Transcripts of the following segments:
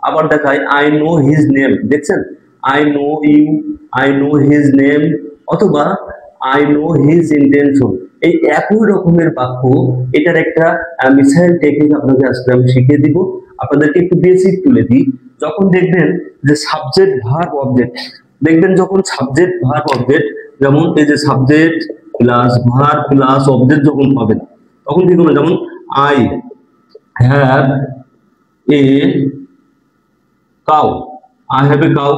আবার দেখাই I know his name, দেখছেন I know you, I know his name, অথবা আই নো হিজ ইন্টেনশন। এই একই রকমের বাক্য, এটার একটা মিসাইল টেকনিক আপনাকে আজকে আমি শিখিয়ে দিব। আপনাদেরকে একটু বেসিক তুলে দিই। যখন দেখবেন যে সাবজেক্ট ভার্ব অবজেক্ট, দেখবেন যখন সাবজেক্ট ভার্ব অবজেক্ট, যেমন এই যে subject plus verb plus object যখন পাবেন তখন কি করবেন, যেমন I have a cow, I have a cow,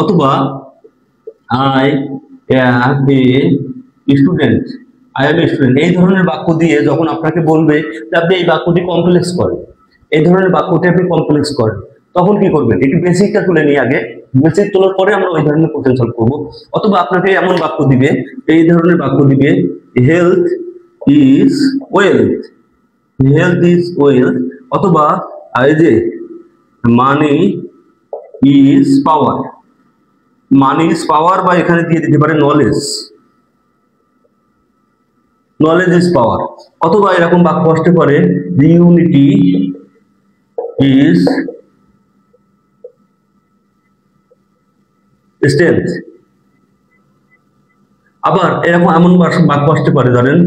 অথবা I am a student, I am a student. এই ধরনের বাক্য দিয়ে যখন আপনাকে বলবে যে আপনি এই বাক্যটি কমপ্লেক্স করেন, এই ধরনের বাক্যটি আপনি কমপ্লেক্স করেন, তখন কি করবেন, একটু বেসিকটা তুলে নিই আগে, বেসিক তোলার পরে আমরা ওই ধরনের কোশ্চেন সলভ করবো। অথবা আপনাকে এমন বাক্য দিবে, এই ধরনের বাক্য দিবে, health is wealth, health is wealth, অথবা এই যে মানি ইজ পাওয়ার, মানি ইজ পাওয়ার, বা এখানে দিয়ে দিতে পারে নলেজ, নলেজ ইজ পাওয়ার, অথবা এরকম বাক্য আসতে পারে ইউনিটি ইজ স্ট্রেংথ। আবার এরকম এমন বাক্য আসতে পারে, ধরেন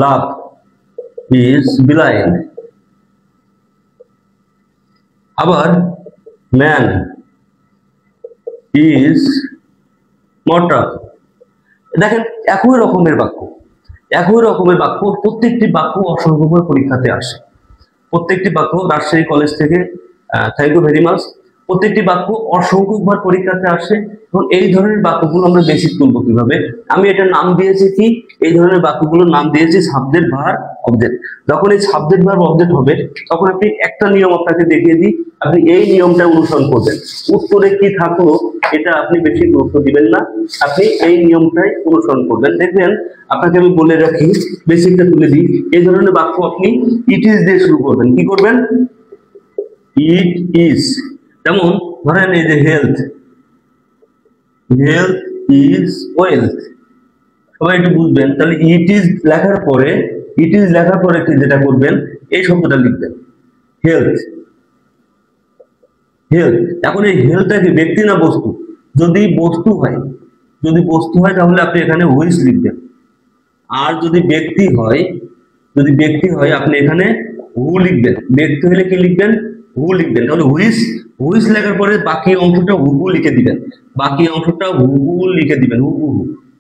লাভ ইজ ব্লাইন্ড, আবার ম্যান ইজ মর্টাল। দেখেন একই রকমের বাক্য, একই রকমের বাক্য, প্রত্যেকটি বাক্য অসংখ্যবার পরীক্ষাতে আসে, প্রত্যেকটি বাক্য রাজশাহী কলেজ থেকে, থ্যাংক ইউ ভেরি মাচ, প্রত্যেকটি বাক্য অসংখ্যবার পরীক্ষাতে আসে। এবং এই ধরনের বাক্যগুলো আমরা বেসিক তুলবো কিভাবে, আমি এটার নাম দিয়েছি কি, এই ধরনের বাক্যগুলোর নাম দিয়েছি সাবজেক্ট ভার্ব অবজেক্ট। যখন এই সাবজেক্ট ভার্ব অবজেক্ট হবে তখন আপনি একটা নিয়ম আপনাকে দেখিয়ে দিই, আপনি এই নিয়মটা অনুসরণ করবেন, উত্তরে কি থাকলো এটা আপনি বেশি গুরুত্ব দিবেন না, আপনি এই নিয়মটাই অনুসরণ করবেন। দেখবেন আপনাকে আমি বলে রাখি, বেসিকটা তুলে দিই, এই ধরনের বাক্য আপনি ইট ইজ দিয়ে শুরু করবেন। কি করবেন, ইট ইজ, যেমন ধরেন এই যে হেলথ, হেলথ ইজ ওয়েলথ, সবাই একটু বুঝবেন। তাহলে ইট ইজ লেখার পরে, ইট ইজ লেখার পরে যেটা করবেন, এই শব্দটা লিখবেন হেলথ, হেলথ। এখন এই হেলথটা কি ব্যক্তি না বস্তু? যদি বস্তু হয়, যদি বস্তু হয় তাহলে আপনি এখানে হুইচ লিখবেন, আর যদি ব্যক্তি হয়, যদি ব্যক্তি হয় আপনি এখানে হু লিখবেন, ব্যক্তি হলে কি লিখবেন, হু লিখবেন। তাহলে হুইচ, হুইচ লেখার পরে বাকি অংশটা হু হু লিখে দিবেন, বাকি অংশটা হু হু লিখে দিবেন, হু হু,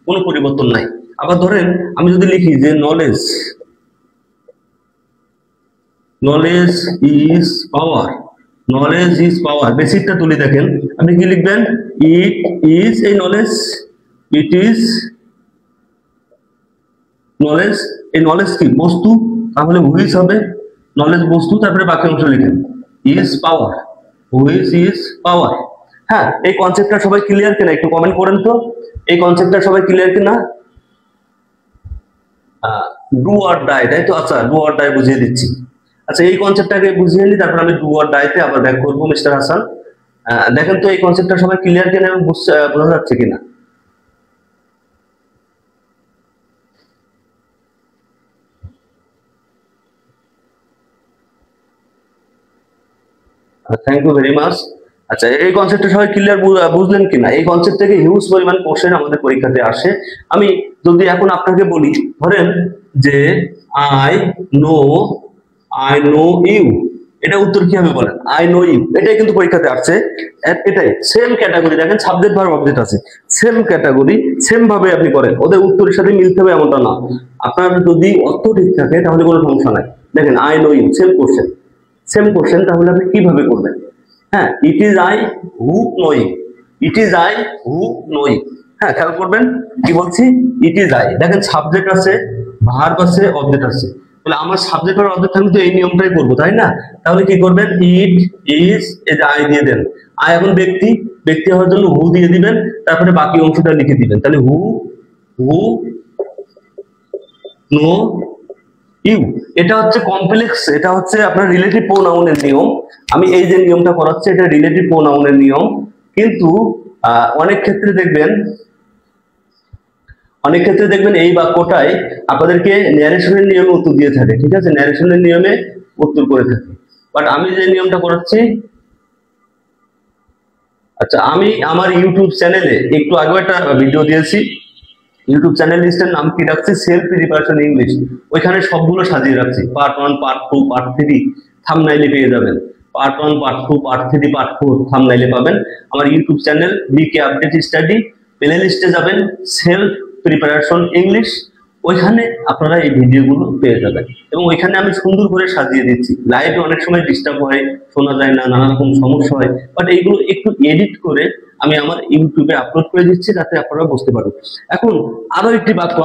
কোনো পরিবর্তন নাই। আবার ধরেন আমি যদি লিখি যে knowledge, knowledge is power, knowledge is power, বেসিকটা তুলে দেখেন আপনি কি লিখবেন, ইট ইজ এই নলেজ, ইট ইজ নলেজ, এই নলেজ কি বস্তু, তাহলে হুইচ হবে, নলেজ বস্তু, তারপরে বাকি অংশ লিখেন is power, which is power. হ্যাঁ, এই কনসেপ্টটা সবাই ক্লিয়ার কিনা একটু কমেন্ট করেন তো, এই কনসেপ্টটা সবাই ক্লিয়ার কিনা? ডু অর ডাই, তাই তো? আচ্ছা, ডু অর ডাই বুঝিয়ে দিচ্ছি। আচ্ছা, এই কনসেপ্টটাকে বুঝিয়ে নিই, তারপর আমি ডু অর ডাইতে আবার ব্যাক করবো মিস্টার হাসান। দেখেন তো এই কনসেপ্টটা সবাই ক্লিয়ার কিনা, বোঝা যাচ্ছে কিনা? Thank you very much. আচ্ছা, এই কনসেপ্টটা সবাই ক্লিয়ার বুঝলেন কিনা? এই কনসেপ্ট থেকে হিউজ পরিমাণ কোশ্চেন আমাদের পরীক্ষাতে আসে। আমি যদি এখন আপনাকে বলি, ধরেন যে I know, I know you, এটা উত্তর কি হবে বলেন, আই নো ইউ, এটাই কিন্তু পরীক্ষাতে আসছে। এটাই সেম ক্যাটাগরি, দেখেন সাবজেক্ট ভার্ব অবজেক্ট আছে, সেম ক্যাটাগরি, সেম ভাবে আপনি করেন, ওদের উত্তরের সাথে মিলতে হবে এমনটা না। আপনার যদি অর্থ ঠিক থাকে তাহলে কোনো সমস্যা নাই। দেখেন I know you, same question, same question, তাহলে আপনি কিভাবে করবেন? হ্যাঁ, it is I who knowing, it is I who knowing. হ্যাঁ, খেয়াল করবেন কি বলছি, ইট ইজ আই, দেখেন সাবজেক্ট আছে, ভার্ব আছে, অবজেক্ট আছে, তাহলে আমার সাবজেক্ট আর অবজেক্ট থাকলে তো এই নিয়মটাই করবো, তাই না? তাহলে কি করবেন, ইট ইজ, এই যে আই দিয়ে দেন, আই এখন ব্যক্তি, ব্যক্তি হওয়ার জন্য হু দিয়ে দিবেন, তারপরে বাকি অংশটা লিখে দিবেন, তাহলে হু, হু নো ইউ। এটা হচ্ছে কমপ্লেক্স, এটা হচ্ছে আপনার রিলেটিভ প্রোনাউনের নিয়ম। আমি এই যে নিয়মটা করাচ্ছি এটা রিলেটিভ প্রোনাউনের নিয়ম, কিন্তু অনেক ক্ষেত্রে দেখবেন, অনেক ক্ষেত্রে দেখবেন এই বাক্যটাই আপনাদেরকে ন্যারেশনের নিয়মে উত্তর দিয়ে থাকে, ঠিক আছে, ন্যারেশনের নিয়মে উত্তর করে থাকে। বাট আমি যে নিয়মটা করাচ্ছি, আচ্ছা, আমি আমার ইউটিউব চ্যানেলে একটু আগে একটা ভিডিও দিয়েছি। ইউটিউব চ্যানেল লিস্টের নাম কি রাখছি? Self preparation English. ওইখানে সবগুলো সাজিয়ে রাখছি, পার্ট 1, পার্ট 2, পার্ট 3 থাম্বনেইলে পেয়ে যাবেন। পার্ট 1, পার্ট 2, পার্ট 3, পার্ট 4 থাম্বনেইলে পাবেন। আমার ইউটিউব চ্যানেল বিকে আপডেট স্টাডি, প্লে লিস্টে যাবেন সেলফ প্রিপারেশন ইংলিশ, ওইখানে আপনারা এই ভিডিওগুলো পেয়ে যাবেন। এবং ওইখানে আমি সুন্দর করে সাজিয়ে দিচ্ছি। লাইভে অনেক সময় ডিস্টার্ব হয়, শোনা যায় না, নানা রকম সমস্যা হয়, বাট এইগুলো একটু এডিট করে আমি আমার ইউটিউবে আপলোড করে দিচ্ছি যাতে আপনারা বুঝতে পারেন। এখন আরো একটি বাক্য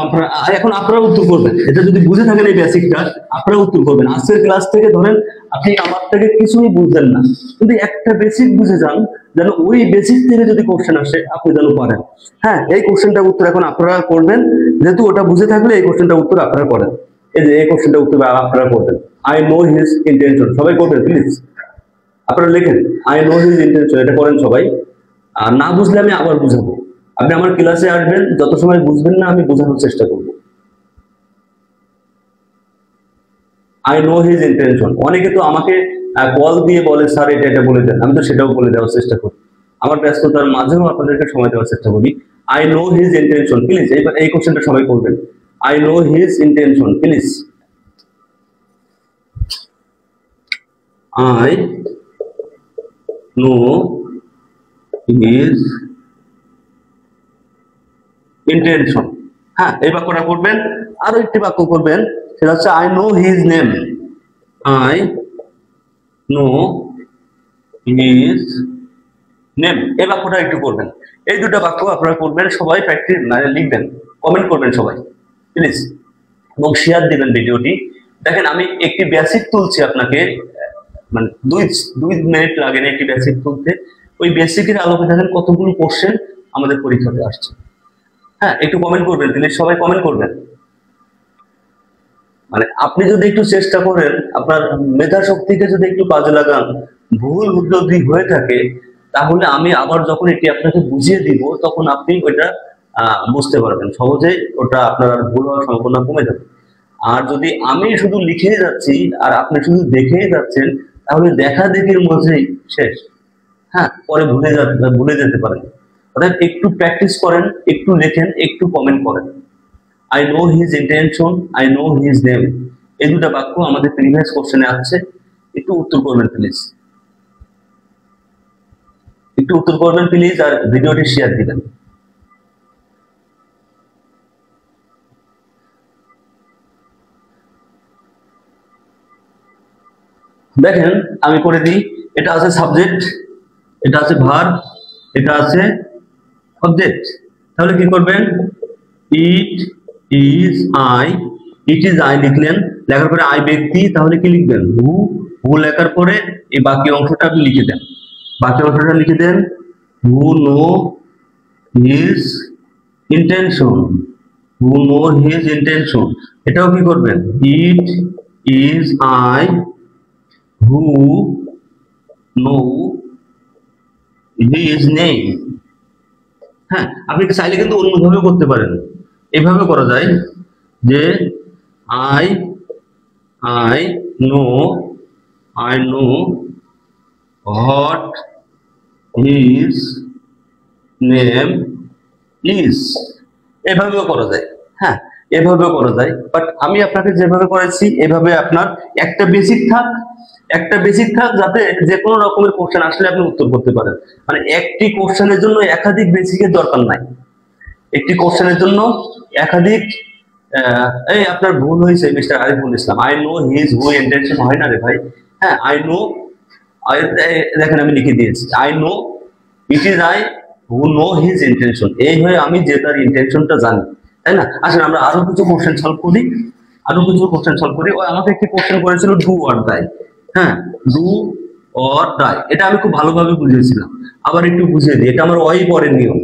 এখন আপনারা উত্তর করবেন। এটা যদি বুঝে থাকেন এই বেসিকটা, আপনারা উত্তর করবেন। আজকের ক্লাস থেকে ধরেন আপনি আমার থেকে কিছুই বুঝলেন না, কিন্তু একটা বেসিক বুঝে যান, যেন ওই বেসিক থেকে যদি কোশ্চেন আসে আপনি যেন পারেন। হ্যাঁ, এই কোশ্চেনটার উত্তর এখন আপনারা করবেন, যেহেতু ওটা বুঝে থাকলে এই কোশ্চেনটার উত্তর আপনারা করেন। এই যে এই কোশ্চেনটার উত্তর আপনারা করবেন, আই নো হিজ ইন্টেনশন। সবাই করবেন প্লিজ, আপনারা লেখেন আই নো হিজ ইন্টেনশন, এটা করেন সবাই। আর না বুঝলে আমি আবার বুঝাবো। আপনি আমার ক্লাসে আসবেন, যত সময় বুঝবেন না আমি বোঝানোর চেষ্টা করব। I know his intention. অনেকে তো আমাকে কল দিয়ে বলে স্যার এটা এটা বলে দেন, আমি তো সেটাও বলে দেওয়ার চেষ্টা করি। আমার ব্যস্ততার মাঝেও আপনাদেরকে সময় দেওয়ার চেষ্টা করি। I know his intention, please এই কোশ্চেনটা সবাই করবেন। I know his intention, please. I know his intention. হ্যাঁ, এই বাক্যটা করবেন। আরো একটি বাক্য করবেন, সেটা হচ্ছে I know his name. I know his name, এই বাক্যটা একটু করবেন। এই দুটো বাক্য আপনারা করবেন, সবাই প্র্যাকটিস লিখবেন, কমেন্ট করবেন সবাই প্লিজ, এবং শেয়ার দিবেন ভিডিওটি। দেখেন আমি একটি বেসিক তুলছি আপনাকে, মানে দুই মিনিট লাগে না একটি বেসিক তুলতে। ওই বেসিকের আলোকে দেখেন কতগুলো কোশ্চেন আমাদের পরীক্ষাতে আসছে। হ্যাঁ, একটু কমেন্ট করবেন প্লিজ, সবাই কমেন্ট করবেন। মানে আপনি যদি একটু চেষ্টা করেন, আপনার মেধা শক্তিকে যদি একটু কাজে লাগান, ভুল যদি হয়ে থাকে, তাহলে আমি আবার যখন এটি আপনাকে বুঝিয়ে দিব তখন আপনি ওইটা বুঝতে পারবেন সহজেই, ওটা আপনার আর ভুল হওয়ার সম্ভাবনা কমে যাবে। আর যদি আমি শুধু লিখেই যাচ্ছি আর আপনি শুধু দেখেই যাচ্ছেন, তাহলে দেখা দেখির মধ্যেই শেষ। হ্যাঁ, পরে ভুলে যেতে পারেন। অর্থাৎ একটু প্র্যাকটিস করেন, একটু লেখেন, একটু কমেন্ট করেন। I know his intention, I know his name, এই দুটা বাক্য আমাদের প্রিভিয়াস কোশ্চেনে আসছে। একটু উত্তর করবেন প্লিজ, একটু উত্তর করবেন প্লিজ, আর ভিডিওটি শেয়ার দিবেন। দেখেন আমি করে দিই। এটা আছে সাবজেক্ট, এটা আছে ভার্ব, এটা আছে অবজেক্ট। তাহলে কি করবেন? It is I, it is I লিখলেন, লেখার পরে আই ব্যক্তি, তাহলে কি লিখবেন? হু। হু লেখার পরে এই বাকি অংশটা আপনি লিখে দেন, বাকি অংশটা লিখে দেন। Who know his intention, who know his intention. এটাও কি করবেন? It is I who know his name. হ্যাঁ, আপনি চাইলে কিন্তু অন্যভাবে করতে পারেন। এভাবে করা যায় যে I I know what his name is, এভাবেও করা যায়। হ্যাঁ, এভাবেও করা যায়, বাট আমি আপনাকে যেভাবে করেছি এভাবে আপনার একটা বেসিক থাক যাতে যে কোনো রকমের কোশ্চেন আসলে আপনি উত্তর করতে পারেন। মানে একটি কোশ্চেনের জন্য একাধিক বেসিকের দরকার নাই, একটি কোশ্চেনের জন্য একাধিক এই আপনার ভুল হয়েছে mister Ariful Islam, I know his who intention হয় না রে ভাই। হ্যাঁ, আই নো, দেখেন আমি লিখে দিয়েছি I know it is I who know his intention, এই হয়ে আমি যে তার ইন্টেনশনটা জানি, তাই না? আসলে আমরা আরো কিছু কোশ্চেন সলভ করি, ও আমাকে একটি কোশ্চেন করেছিল ডু অর ডাই। হ্যাঁ, ডু অর ডাই, এটা আমি খুব ভালোভাবে বুঝিয়েছিলাম। আবার একটু বুঝিয়ে দিই, এটা আমার ওয়াই পরের নিয়ম,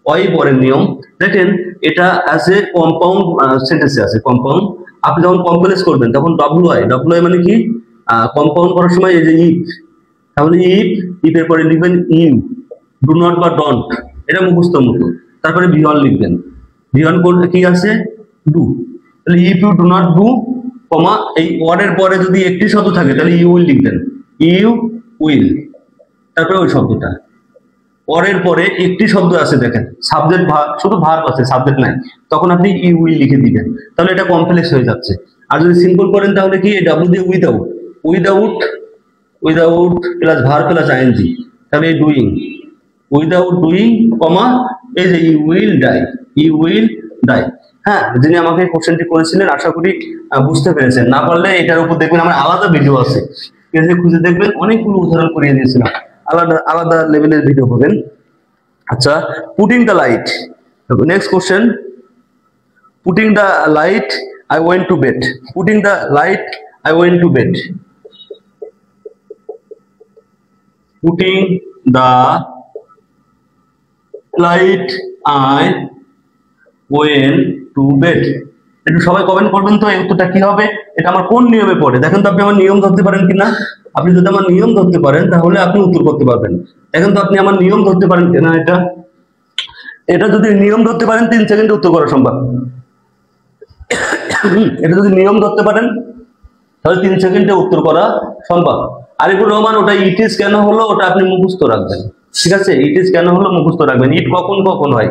ওয়াই পরের নিয়ম। দেখেন এটা অ্যাজ এ কম্পাউন্ড সেন্টেন্সে আছে, কম্পাউন্ড। আপনি যখন কমপ্লেক্স করবেন তখন ডব্লিউআই মানে কি? কম্পাউন্ড করার সময় এই যে ইফ, তাহলে ইফ এর পরে লিখবেন ইউ, ডু নট বা ডন্ট, এটা মুখস্থ মতো। তারপরে ভিওয়ান লিখবেন, ভিওয়ান করলে কি আছে? ডু। তাহলে if you do not do, এই ওয়ার্ডের পরে যদি একটি শব্দ থাকে তাহলে ইউ উইল লিখবেন, ইউ উইল। তারপরে ওই শব্দটা, পরের পরে একটি শব্দ আছে দেখেন, সাবজেক্ট ভার্ব, শুধু ভার্ব আছে সাবজেক্ট নাই, তখন আপনি ইউ উইল লিখে দিবেন, তাহলে এটা কমপ্লেক্স হয়ে যাচ্ছে। আর যদি সিম্পল করেন তাহলে কি ডাব্লিউ দিয়ে without, without, without plus verb plus ING, তাহলে ডুইং, উইদাউট ডুইং কমা এই যে you will die, you will die. হ্যাঁ, যিনি আমাকে কোশ্চেনটি করেছিলেন আশা করি বুঝতে পেরেছেন। না পারলে এটার উপর দেখবেন আমার আলাদা ভিডিও আছে, ঠিক আছে, খুঁজে দেখবেন, অনেকগুলো উদাহরণ করিয়ে দিয়েছিলাম, আলাদা আলাদা লেভেলের ভিডিও পাবেন। আচ্ছা, putting the light, next question, putting the light I went to bed, putting the light I went to bed, putting the light I went to bed. একটু সবাই কমেন্ট করবেন তো এই উত্তরটা কি হবে, এটা আমার কোন নিয়মে পড়ে, দেখেন তো আপনি আমার নিয়ম ধরতে পারেন কিনা। আপনি যদি আমার নিয়ম ধরতে পারেন তাহলে আপনি উত্তর করতে পারবেন। দেখেন তো আপনি আমার নিয়ম ধরতে পারেন কিনা, এটা এটা যদি নিয়ম ধরতে পারেন 3 সেকেন্ডে উত্তর করা সম্ভব। এটা যদি নিয়ম ধরতে পারেন তাহলে 3 সেকেন্ডে উত্তর করা সম্ভব। আরিফুর রহমান, ওটা ইট ইজ কেন হলো ওটা আপনি মুখস্থ রাখবেন, ঠিক আছে, ইট ইজ কেন হলো মুখস্থ রাখবেন। ইট কখন কখন হয়,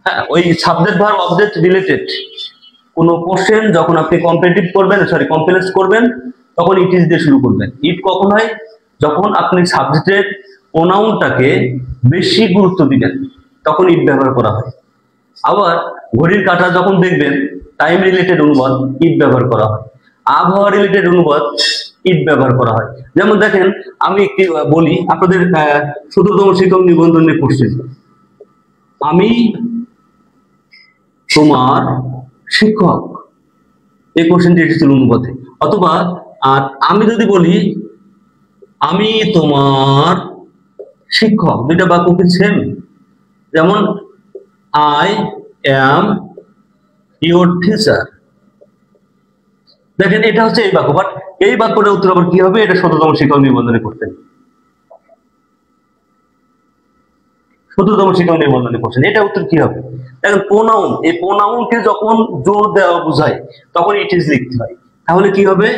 হ্যাঁ, ওই সাবজেক্ট ভার্ব অবজেক্ট রিলেটেড কোন কোশ্চেন যখন আপনি কম্পিটিটিভ করবেন, সরি কমপ্লেক্স করবেন, তখন ইট ইজ দিয়ে শুরু করবেন। ইট কখন হয়, যখন আপনি সাবজেক্টের প্রোনাউনটাকে বেশি গুরুত্ব দিবেন, তখন ইট ব্যবহার করা হয়। আবার ঘড়ির কাঁটা যখন দেখবেন, টাইম রিলেটেড অনুবাদ ইট ব্যবহার করা হয়। আবহাওয়া রিলেটেড অনুবাদ ইট ব্যবহার করা হয়। যেমন দেখেন, আমি একটি বলি আপনাদের ১৭তম শিক্ষক নিবন্ধন নিয়ে কোশ্চেন, আমি তোমার শিক্ষক, এই কোশ্চেনটি এসেছিল অনুবাদে। অথবা আর আমি যদি বলি আমি তোমার শিক্ষক, দুইটা বাক্য কি সেম? যেমন আই অ্যাম ইউর টিচার, দেখেন এটা হচ্ছে এই বাক্য, বাট এই বাক্যটার উত্তর আবার কি হবে, এটা ১৭তম শিক্ষক নিবন্ধনে করতেন, ১৭তম শিক্ষক নিবন্ধনে করছেন, এটা উত্তর কি হবে? দেখেন প্রোনাউন, এই প্রোনাউনকে যখন জোর দেওয়া বোঝায় তখন ইট ইজ লিখতে হয়, তাহলে কি হবে,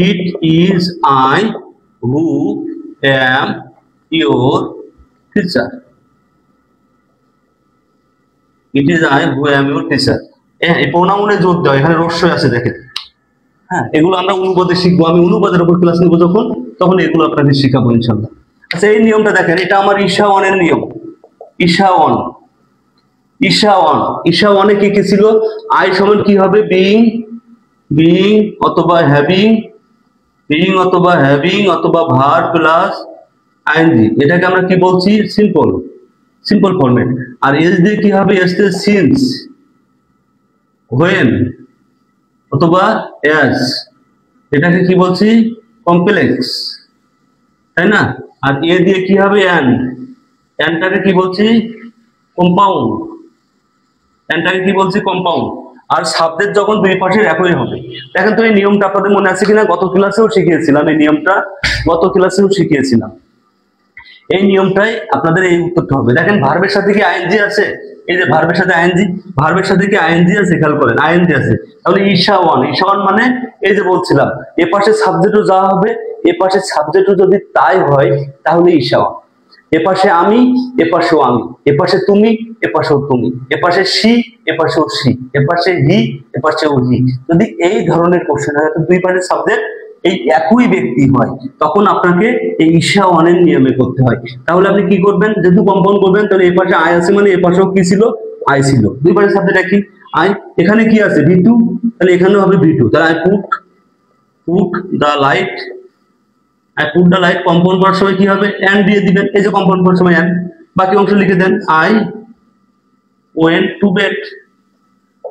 ইট is I who am your teacher, it is I who am your teacher. এই প্রোনাউনে জোর দেওয়া, এখানে রস্যই আছে দেখেন। হ্যাঁ, এগুলো আমরা অনুবাদে শিখবো, আমি অনুবাদের উপর ক্লাস নিবো যখন, তখন এগুলো আপনাদের শিখাবো ইনশাল্লাহ। আচ্ছা, এই নিয়মটা দেখেন, এটা আমার ঈশা ওয়ানের নিয়ম, ঈশা ওয়ান, ঈশা ওয়ান, ঈশা ওয়ানে কি কি ছিল, আই সমান কি হবে, বিইং, বিইং অথবা হ্যাভিং, বিইং অথবা হ্যাভিং অথবা ভার্ব প্লাস আইএনজি, এটাকে আমরা কি বলছি, সিম্পল, সিম্পল ফরম্যাট। আর এস দিয়ে কি হবে, এস দিয়ে সিন্স, হোয়েন অথবা অ্যাজ, এটাকে কি বলছি, কমপ্লেক্স, তাই না? আর এ দিয়ে কি হবে, অ্যান্ড, অ্যান্ডটাকে কি বলছি, কম্পাউন্ড, অ্যান্ডটাকে কি বলছি, কম্পাউন্ড। আর সাবজেক্ট যখন দুই পাশের একই হবে। দেখেন তো এই নিয়মটা আপনাদের মনে আছে কিনা, গত ক্লাসেও শিখিয়েছিলাম, এই নিয়মটা গত ক্লাসেও শিখিয়েছিলাম। এই নিয়মটাই আপনাদের এই উত্তরটা হবে। দেখেন ভার্বের সাথে কি আইএনজি আছে, এই যে ভার্বের সাথে আইএনজি, ভার্বের সাথে কি আইএনজি আছে, খেয়াল করেন আইএনজি আছে, তাহলে ঈশা ওয়ান, ঈশা ওয়ান মানে এই যে বলছিলাম এ পাশে সাবজেক্টও যা হবে, এ পাশে সাবজেক্টও যদি তাই হয় তাহলে ঈশা ওয়ান। এ পাশে আমি, এ পাশেও আমি, এ পাশে তুমি, এ পাশেও তুমি, এ পাশে সি, এ পাশেও সি, এ পাশে হি, এ পাশেও হি। যদি এই ধরনের কোশ্চেন হয়, দুই পাশের সাবজেক্ট এই একই ব্যক্তি হয়, তখন আপনাকে এই ঈশা ওয়ানের নিয়মে করতে হয়। তাহলে আপনি কি করবেন, যেহেতু কম্পাউন্ড করবেন, তাহলে এই পাশে আই আছে মানে এ পাশেও কি ছিল, আই ছিল, দুই পাশের সাবজেক্ট একই আই। এখানে কি আছে, ভি টু, তাহলে এখানেও হবে ভি টু, তাহলে I put the light, I put the light, compound করার সময় কি হবে, এন্ড দিয়ে দিবেন, এই যে কম্পাউন্ড করার সময় এন্ড, বাকি অংশ লিখে দেন, আই ওয়েন্ট টু বেড।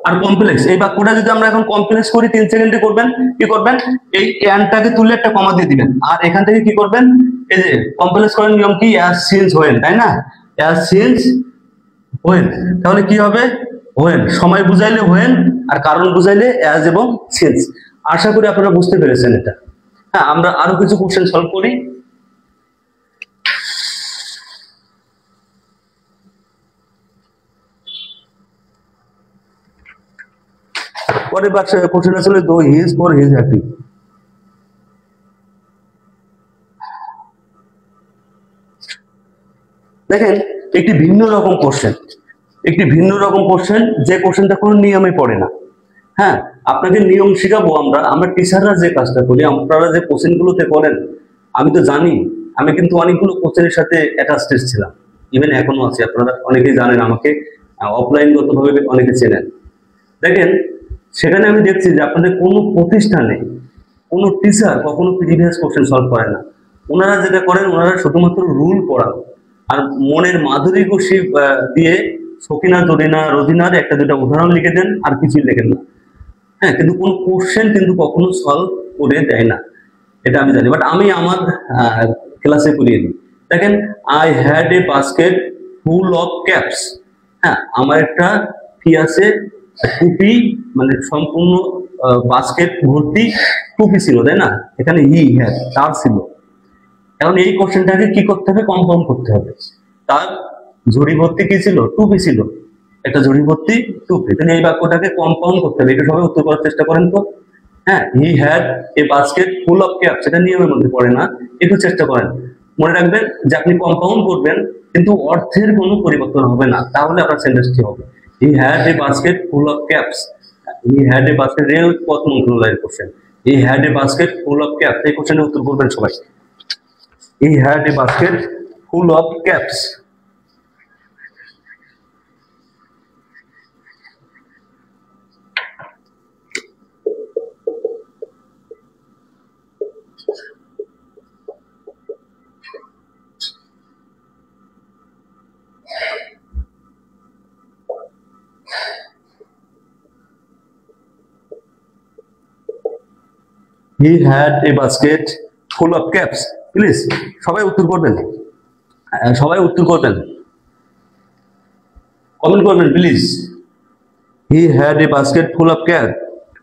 আর কমপ্লেক্স, এই বাক্যটা যদি আমরা এখন কমপ্লেক্স করি 3 সেকেন্ডে করবেন, কি করবেন, এই এন্ডটাকে তুলে একটা কমা দিয়ে দিবেন, আর এখান থেকে কি করবেন, এই যে কমপ্লেক্স করার নিয়ম কি, অ্যাজ সিন্স হোয়েন, তাই না, অ্যাজ সিন্স হোয়েন, তাহলে কি হবে, হোয়েন, সময় বুঝাইলে হোয়েন, আর কারণ বুঝাইলে অ্যাজ এবং সিন্স। আশা করি আপনারা বুঝতে পেরেছেন এটা। হ্যাঁ, আমরা আরো কিছু কোশ্চেন সলভ করি। পরের কোশ্চেন আসলে দো হিজ ফর হিজ হ্যাপি। দেখেন একটি ভিন্ন রকম কোশ্চেন, যে কোশ্চেনটা কোনো নিয়মে পড়ে না। হ্যাঁ, আপনাকে নিয়ম শিখাবো আমরা টিচাররা যে কাজটা করি, আপনারা যে কোশ্চেন গুলোতে করেন, আমি তো জানি, আমি কিন্তু অনেকগুলো কোশ্চেনের সাথে অ্যাটাচড ছিলাম, ইভেন এখনো আছি। আপনারা অনেকেই জানেন আমাকে, অফলাইন গতভাবে অনেকে চেনেন। দেখেন সেখানে আমি দেখছি যে আপনাদের কোনো প্রতিষ্ঠানে কোনো টিচার কখনো প্রিভিয়াস কোশ্চেন সলভ করে না। ওনারা যেটা করেন, ওনারা শুধুমাত্র রুল পড়ান আর মনের মাধুরী কষি দিয়ে সকিনা জরিনা রোজিনার একটা দুটা উদাহরণ লিখে দেন, আর কিছুই লেখেন না। হ্যাঁ, কিন্তু কোন কোশ্চেন কিন্তু কখনো সলভ করে দেয় না, এটা আমি জানি। বাট আমি আমার ক্লাসে করিয়ে দিই। দেখেন, I had a basket full of caps. হ্যাঁ, আমার একটা কি আছে, টুপি, মানে সম্পূর্ণ বাস্কেট ভর্তি টুপি ছিল, তাই না? এখানে হি হ্যাড, তার ছিল। এখন এই কোশ্চেনটাকে কি করতে হবে, কম্পাউন্ড করতে হবে। তার ঝুড়ি ভর্তি কি ছিল, টুপি ছিল, একটা ঝুড়ি ভর্তি টুপি। তাহলে এই বাক্যটাকে কম্পাউন্ড করতে হবে। এটা সবাই উত্তর করার চেষ্টা করেন তো। হ্যাঁ, হি had a basket full of cap, সেটা নিয়মের মধ্যে পড়ে না, একটু চেষ্টা করেন। মনে রাখবেন যে আপনি কম্পাউন্ড করবেন, কিন্তু অর্থের কোনো পরিবর্তন হবে না, তাহলে আপনার সেন্টেন্সটি হবে। হি had a basket full of caps. He had a basket, rail পথ মন্ত্রণালয়ের question. He had a basket full of caps, এই কোশ্চেনের উত্তর করবেন সবাই। হি had a basket full of caps. He had a basket full of caps. Please সবাই উত্তর করবেন, সবাই উত্তর করবেন, কমেন্ট করবেন please. He had a basket full of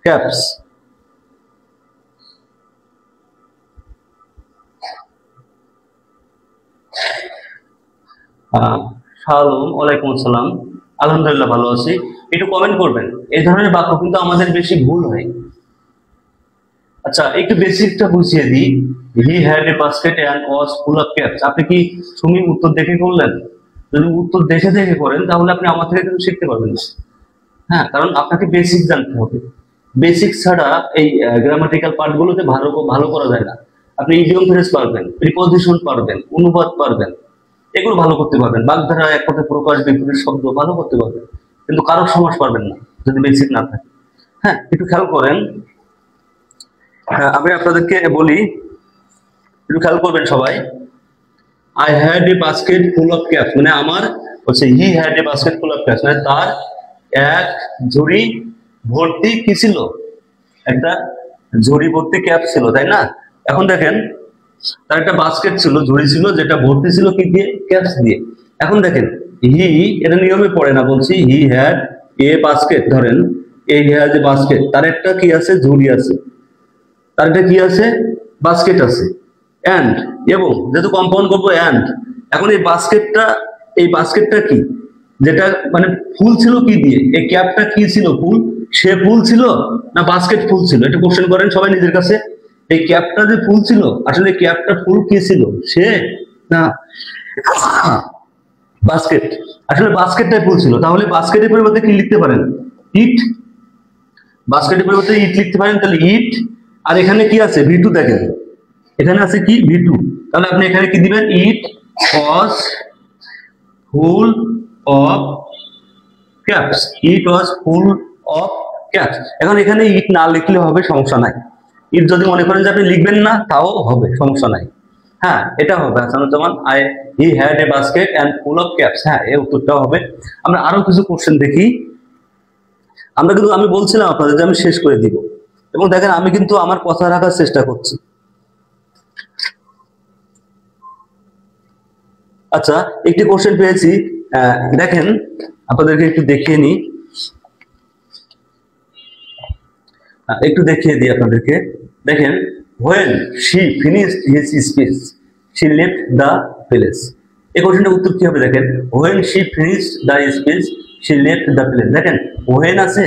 caps. শালম, ওয়ালাইকুম আসসালাম, আলহামদুলিল্লাহ ভালো আছি। একটু কমেন্ট করবেন। এই ধরনের বাক্য কিন্তু আমাদের বেশি ভুল হয়। আচ্ছা, একটু বেসিকটা বুঝিয়ে দিই। He had a basket and was full of caps. আপনি কি সুমি উত্তর দেখে করলেন? যদি উত্তর দেখে দেখে করেন, তাহলে আপনি আমার থেকে কিন্তু শিখতে পারবেন না। হ্যাঁ, কারণ আপনাকে বেসিক জানতে হবে। বেসিক ছাড়া এই গ্রামাটিক্যাল পার্টগুলোতে ভালো করা যায় না। আপনি ইডিয়ম ফ্রেজ পারবেন, প্রিপজিশন পারবেন, অনুবাদ পারবেন, এগুলো ভালো করতে পারবেন। বাগধারা, এক কথায় প্রকাশ, বিপরীত শব্দ ভালো করতে পারবেন, কিন্তু কারো সমাস পারবেন না যদি বেসিক না থাকে। হ্যাঁ, একটু খেয়াল করেন। আমি আপনাদেরকে বলি, একটু খেয়াল করবেন সবাই। I had a basket full of caps, মানে আমার হচ্ছে হি had a basket full of caps, মানে তার এক ঝুড়ি ভর্তি কি ছিল, একটা ঝুড়ি ভর্তি ক্যাপ ছিল, তাই না? এখন দেখেন, তার একটা বাস্কেট ছিল, ঝুড়ি ছিল, যেটা ভর্তি ছিল কি দিয়ে, ক্যাপস দিয়ে। এখন দেখেন, হি, এটা নিয়মে পড়ে না, বলছি হি হ্যাড এ বাস্কেট। ধরেন এই হ্যাজ এ বাস্কেট, তার একটা কি আছে, ঝুড়ি আছে, তার একটা কি আছে, বাস্কেট আছে, এন্ড, এবং যেহেতু কম্পাউন্ড করবো এন্ড। এখন এই বাস্কেটটা কি, যেটা মানে ফুল ছিল কি দিয়ে, এই ক্যাপটা কি ছিল, ফুল, সে ফুল ছিল না বাস্কেট ফুল ছিল? এটা কোশ্চেন করেন সবাই নিজের কাছে। এই ক্যাপটা যে ফুল ছিল, আসলে ক্যাপটা ফুল কি ছিল, সে না বাস্কেট? আসলে বাস্কেটটাই ফুল ছিল। তাহলে বাস্কেটের পরিবর্তে কি লিখতে পারেন, ইট। বাস্কেটের পরিবর্তে ইট লিখতে পারেন, তাহলে ইট। আর এখানে কি আছে, ভি2, দেখেন এখানে আছে কি, ভি2। তাহলে আপনি এখানে কি দিবেন, it was full of caps. It was full of caps. এখন এখানে ইট না লিখলে হবে, সমস্যা নাই। ইট যদি মনে করেন যে আপনি লিখবেন না, তাও হবে, সমস্যা নাই। হ্যাঁ, এটা হবে Hasanuzzaman, he had a basket and full of caps. হ্যাঁ, এই উত্তরটাও হবে। আমরা আরো কিছু কোশ্চেন দেখি। আমি বলছিলাম আপনাদের যে আমি শেষ করে দিব, এবং দেখেন আমি কিন্তু আমার কথা রাখার চেষ্টা করছি। আচ্ছা, একটি কোশ্চেন পেয়েছি, দেখেন আপনাদেরকে একটু দেখিয়ে নিই, একটু দেখিয়ে দিই আপনাদেরকে। দেখেন, when she finished his speech she left the place। এই কোশ্চেনটার উত্তর কি হবে, দেখেন when she finished the speech she left the place। দেখেন when আছে,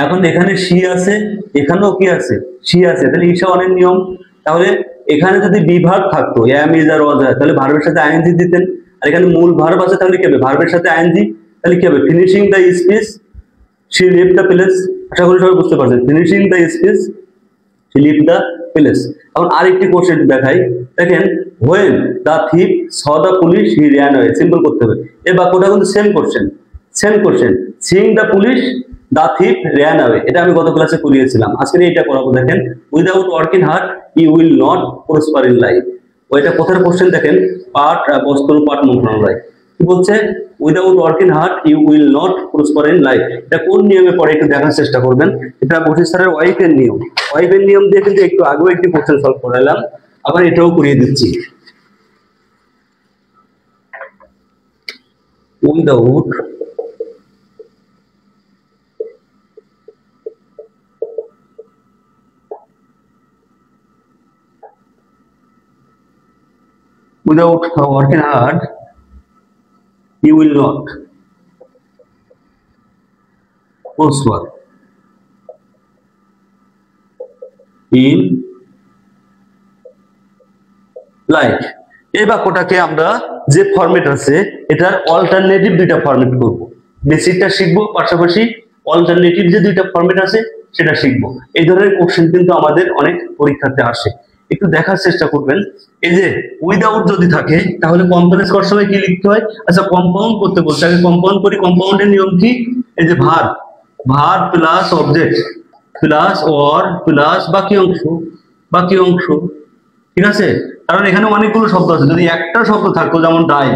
এখন এখানে she আছে, এখানেও কি আছে, she আছে, তাহলে ঈশা অনেক নিয়ম। তাহলে এখানে যদি বিভাগ থাকতো am is আর was, তাহলে ভার্বের সাথে আইএনজি দিতেন। আর এখানে মূল ভার্ব আছে, তাহলে কি হবে? ভার্বের সাথে আইএনজি, তাহলে কি হবে? Finishing the speech she left the place। আশা করি সবাই বুঝতে পারছেন। Finishing the speech she left the place। এখন আরেকটি কোশ্চেন দেখাই, দেখেন when the thief saw the police he ran away। Simple করতে হবে। এই বাক্যটা কিন্তু same question. seeing the police the thief ran away, এটা আমি গত ক্লাসে করিয়েছিলাম। আজকে এইটা করাবো। দেখেন without working hard you will not prosper in life। ওইটা কোথার কোশ্চেন দেখেন, পাঠ বস্তুর পাঠ মন্ত্রণালয় কি বলছে? Without working hard you will not prosper in life. এটা কোন নিয়মে পড়ে একটু দেখার চেষ্টা করবেন। এটা বশির স্যারের ওয়াইফের নিয়ম। ওয়াইফের নিয়ম দিয়ে কিন্তু একটু আগেও একটি কোশ্চেন সলভ করালাম, আবার এটাও করিয়ে দিচ্ছি। Without working hard you will not prosper in life। এই বাক্যটাকে আমরা যে ফরম্যাট আছে এটার অল্টারনেটিভ দুইটা ফরম্যাট করব। বেসিকটা শিখবো, পাশাপাশি অল্টারনেটিভ যে দুইটা ফরম্যাট আছে সেটা শিখবো। এই ধরনের কোশ্চেন কিন্তু আমাদের অনেক পরীক্ষাতে আসে, একটু দেখার চেষ্টা করবেন। এই যে উইদাউট যদি থাকে তাহলে কম্পাউন্ড করার সময় কি লিখতে হয়? আচ্ছা কম্পাউন্ড করতে বলতে আগে কম্পাউন্ড করি। কম্পাউন্ডের নিয়ম কি? এই যে verb plus object plus or plus বাকি অংশ, ঠিক আছে? কারণ এখানে অনেকগুলো শব্দ আছে, যদি একটা শব্দ থাকতো যেমন ডাই,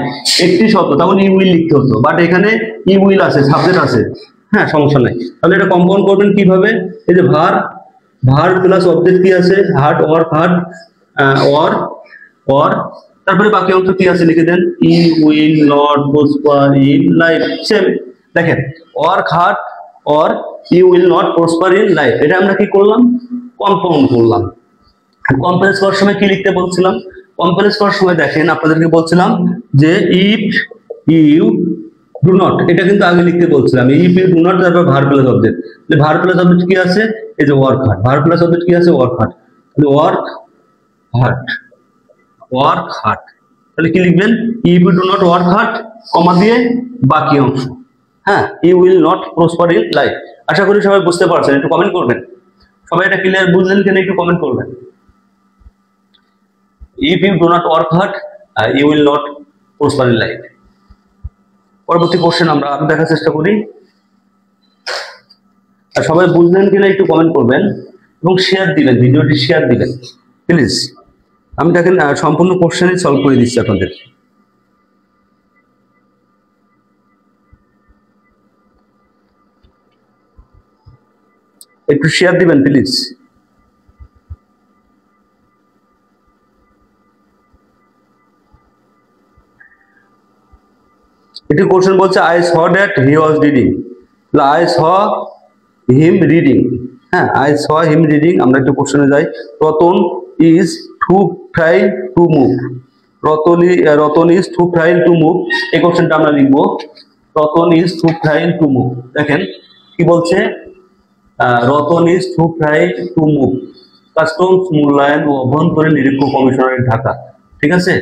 একটি শব্দ, তখন ই উইল লিখতে হতো, বাট এখানে ই উইল আছে, সাবজেক্ট আছে, হ্যাঁ সমস্যা নাই। তাহলে এটা কম্পাউন্ড করবেন কিভাবে? এই যে ভার্ব প্লাস অবজেক্ট কি আছে? হার্ট অর হার্ট অর তারপরে বাকি অংশ কি আছে লিখে দেন, he will not prosper in life. Same দেখেন, work hard or you will not prosper in life, এটা আমরা কি করলাম? কম্পাউন্ড করলাম। কম্পারেন্স করার সময় কি লিখতে বলছিলাম? কম্পারেন্স করার সময় দেখেন আপনাদেরকে বলছিলাম যে ইফ ইউ ডু নট, এটা কিন্তু আগে লিখতে বলছিলাম। ইফ ইউ ডু নট তারপর verb plus object. Verb plus object কি আছে? এই যে work hard. Verb plus object কি আছে? Work hard. ওয়ার্ক হার্ড তাহলে কি লিখবেন? If you do not work hard comma দিয়ে বাকি অংশ, হ্যাঁ, you will not prosper in life. আশা করি সবাই বুঝতে পারছেন, একটু কমেন্ট করবেন। সবাই এটা ক্লিয়ার বুঝলেন কিনা একটু কমেন্ট করবেন। If you do not work hard, you will not prosper in life। পরবর্তী কোশ্চেন আমরা আরো দেখার চেষ্টা করি। আর সবাই বুঝলেন কিনা একটু কমেন্ট করবেন এবং শেয়ার দিবেন, ভিডিওটি শেয়ার দিবেন প্লিজ। আমি দেখেন সম্পূর্ণ কোশ্চেনই সলভ করে দিচ্ছি আপনাদের। একটু শেয়ার দিবেন প্লিজ। এটি কোশ্চেন বলছে I saw that he was reading, I saw him reading, হ্যাঁ আই স হিম রিডিং। আমরা একটু কোশ্চেনে যাই। Ratan is too frail to move, Ratan is too frail to move, এই কোশ্চেনটা আমরা লিখবো। Ratan is too frail to move. দেখেন কি বলছে, Ratan is too frail to move, customs মূল্যায়ন ও অভ্যন্তরীণ নিরীক্ষক কমিশনারের ঢাকা। ঠিক আছে,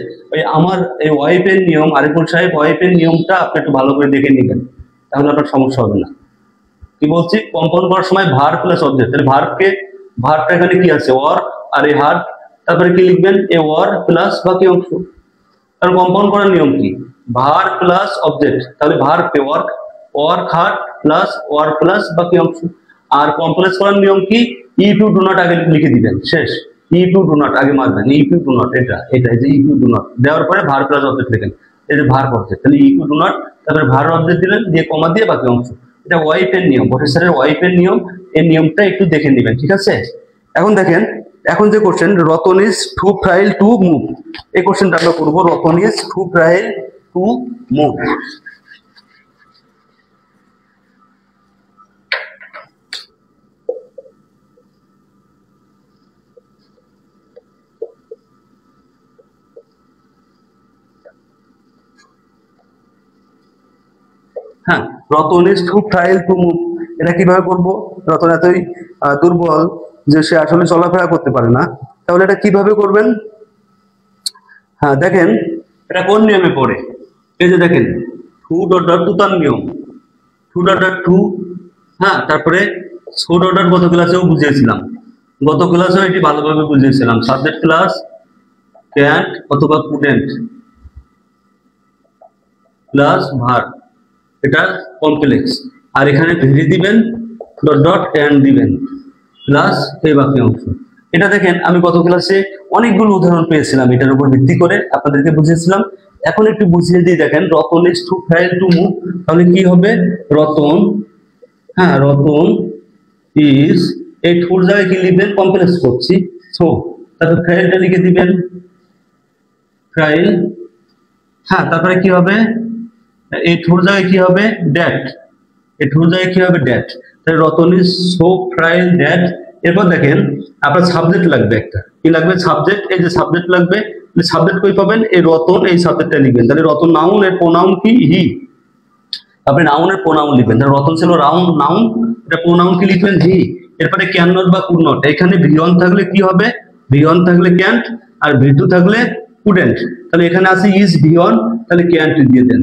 আমার এই ওয়াইফের নিয়ম, আরিফুল সাহেব ওয়াইফের নিয়মটা আপনি একটু ভালো করে দেখে নেবেন, তাহলে আপনার সমস্যা হবে না। কি বলছি, কম্পাউন্ড করার সময় ভার্ব প্লাস অবজেক্ট, তাহলে ভার্বটা এখানে কি আছে? ওয়ার্ক আর এই হার্ট, তারপরে কি লিখবেন? এ ওয়ার্ক প্লাস বাকি অংশ। কারণ কম্পাউন্ড করার নিয়ম কি? ভার্ব প্লাস অবজেক্ট, তাহলে verb pay work hard plus work plus বাকি অংশ। আর কমপ্লেক্স করার নিয়ম কি? ইফ ইউ ডু নট আগে লিখে দিবেন, শেষ। ইফ ইউ ডু নট আগে মারবেন, ইফ ইউ ডু নট, এটা যে ইফ ইউ ডু নট দেওয়ার পরে ভার্ব প্লাস অবজেক্ট লিখেন, এই যে ভার্ব অবজেক্ট, তাহলে ইফ ইউ ডু নট তারপরে ভার্ব অবজেক্ট দিলেন, দিয়ে কমা দিয়ে বাকি অংশ। এটা ওয়াইফের নিয়ম, প্রফেসরের ওয়াইফের নিয়ম। এই নিয়মটা একটু দেখে নেবেন, ঠিক আছে? এখন দেখেন, এখন যে question, Ratan is too frail to move, এই কোশ্চেনটা আমরা করবো। Ratan is too frail to move. হ্যাঁ, Ratan is too frail to move, এটা কিভাবে করবো? রতন এতই দুর্বল যে সে আসলে চলাফেরা করতে পারে না, তাহলে এটা কিভাবে করবেন? হ্যাঁ দেখেন, এটা কোন নিয়মে পড়ে? এই যে দেখেন টু ডট ডট তুতার নিয়ম, টু ডট ডট টু। হ্যাঁ, তারপরে সো ডট ডট গত ক্লাসেও বুঝিয়েছিলাম, গত ক্লাসেও এটি ভালোভাবে বুঝিয়েছিলাম। সাবজেক্ট ক্লাস ক্যান্ট অথবা কুডেন্ট প্লাস ভার্ব, এটা কমপ্লেক্স। আর এখানে ভেরি দিবেন, ডট ডট এন্ড দিবেন, প্লাস এই বাকি অংশ। এটা দেখেন আমি গত ক্লাসে অনেকগুলো উদাহরণ পেয়েছিলাম, এটার উপর ভিত্তি করে আপনাদেরকে বুঝিয়েছিলাম। এখন একটু বুঝিয়ে দিয়ে দেখেন, Ratan is to fail to move, তাহলে কি হবে? রতন, হ্যাঁ রতন ইজ, এই টুর জায়গায় কি লিখবেন? কমপ্লেক্স করছি, সো তারপর ফেলটা লিখে দিবেন, ফেল। হ্যাঁ, তারপরে কি হবে? এই টুর জায়গায় কি হবে? ড্যাট, এই টুর জায়গায় কি হবে? ড্যাট। তাহলে রতন ইজ সো ফ্রাইল ড্যাট। এরপর দেখেন আপনার সাবজেক্ট লাগবে, একটা কি লাগবে? সাবজেক্ট। এই যে সাবজেক্ট লাগবে, সাবজেক্ট কই পাবেন? এই রতন, এই সাবজেক্টটা লিখবেন। তাহলে রতন নাউন, এর প্রোনাউন কি? হি। আপনি নাউনের প্রোনাউন লিখবেন। তাহলে রতন ছিল নাউন, এটা প্রোনাউন কি লিখবেন? হি। এরপরে ক্যান নট বা কুড নট, এখানে ভি ওয়ান থাকলে কি হবে? ভি ওয়ান থাকলে ক্যান্ট, আর ভি টু থাকলে কুডেন্ট। তাহলে এখানে আছে ইজ ভি ওয়ান, তাহলে ক্যান্ট দিয়ে দেন,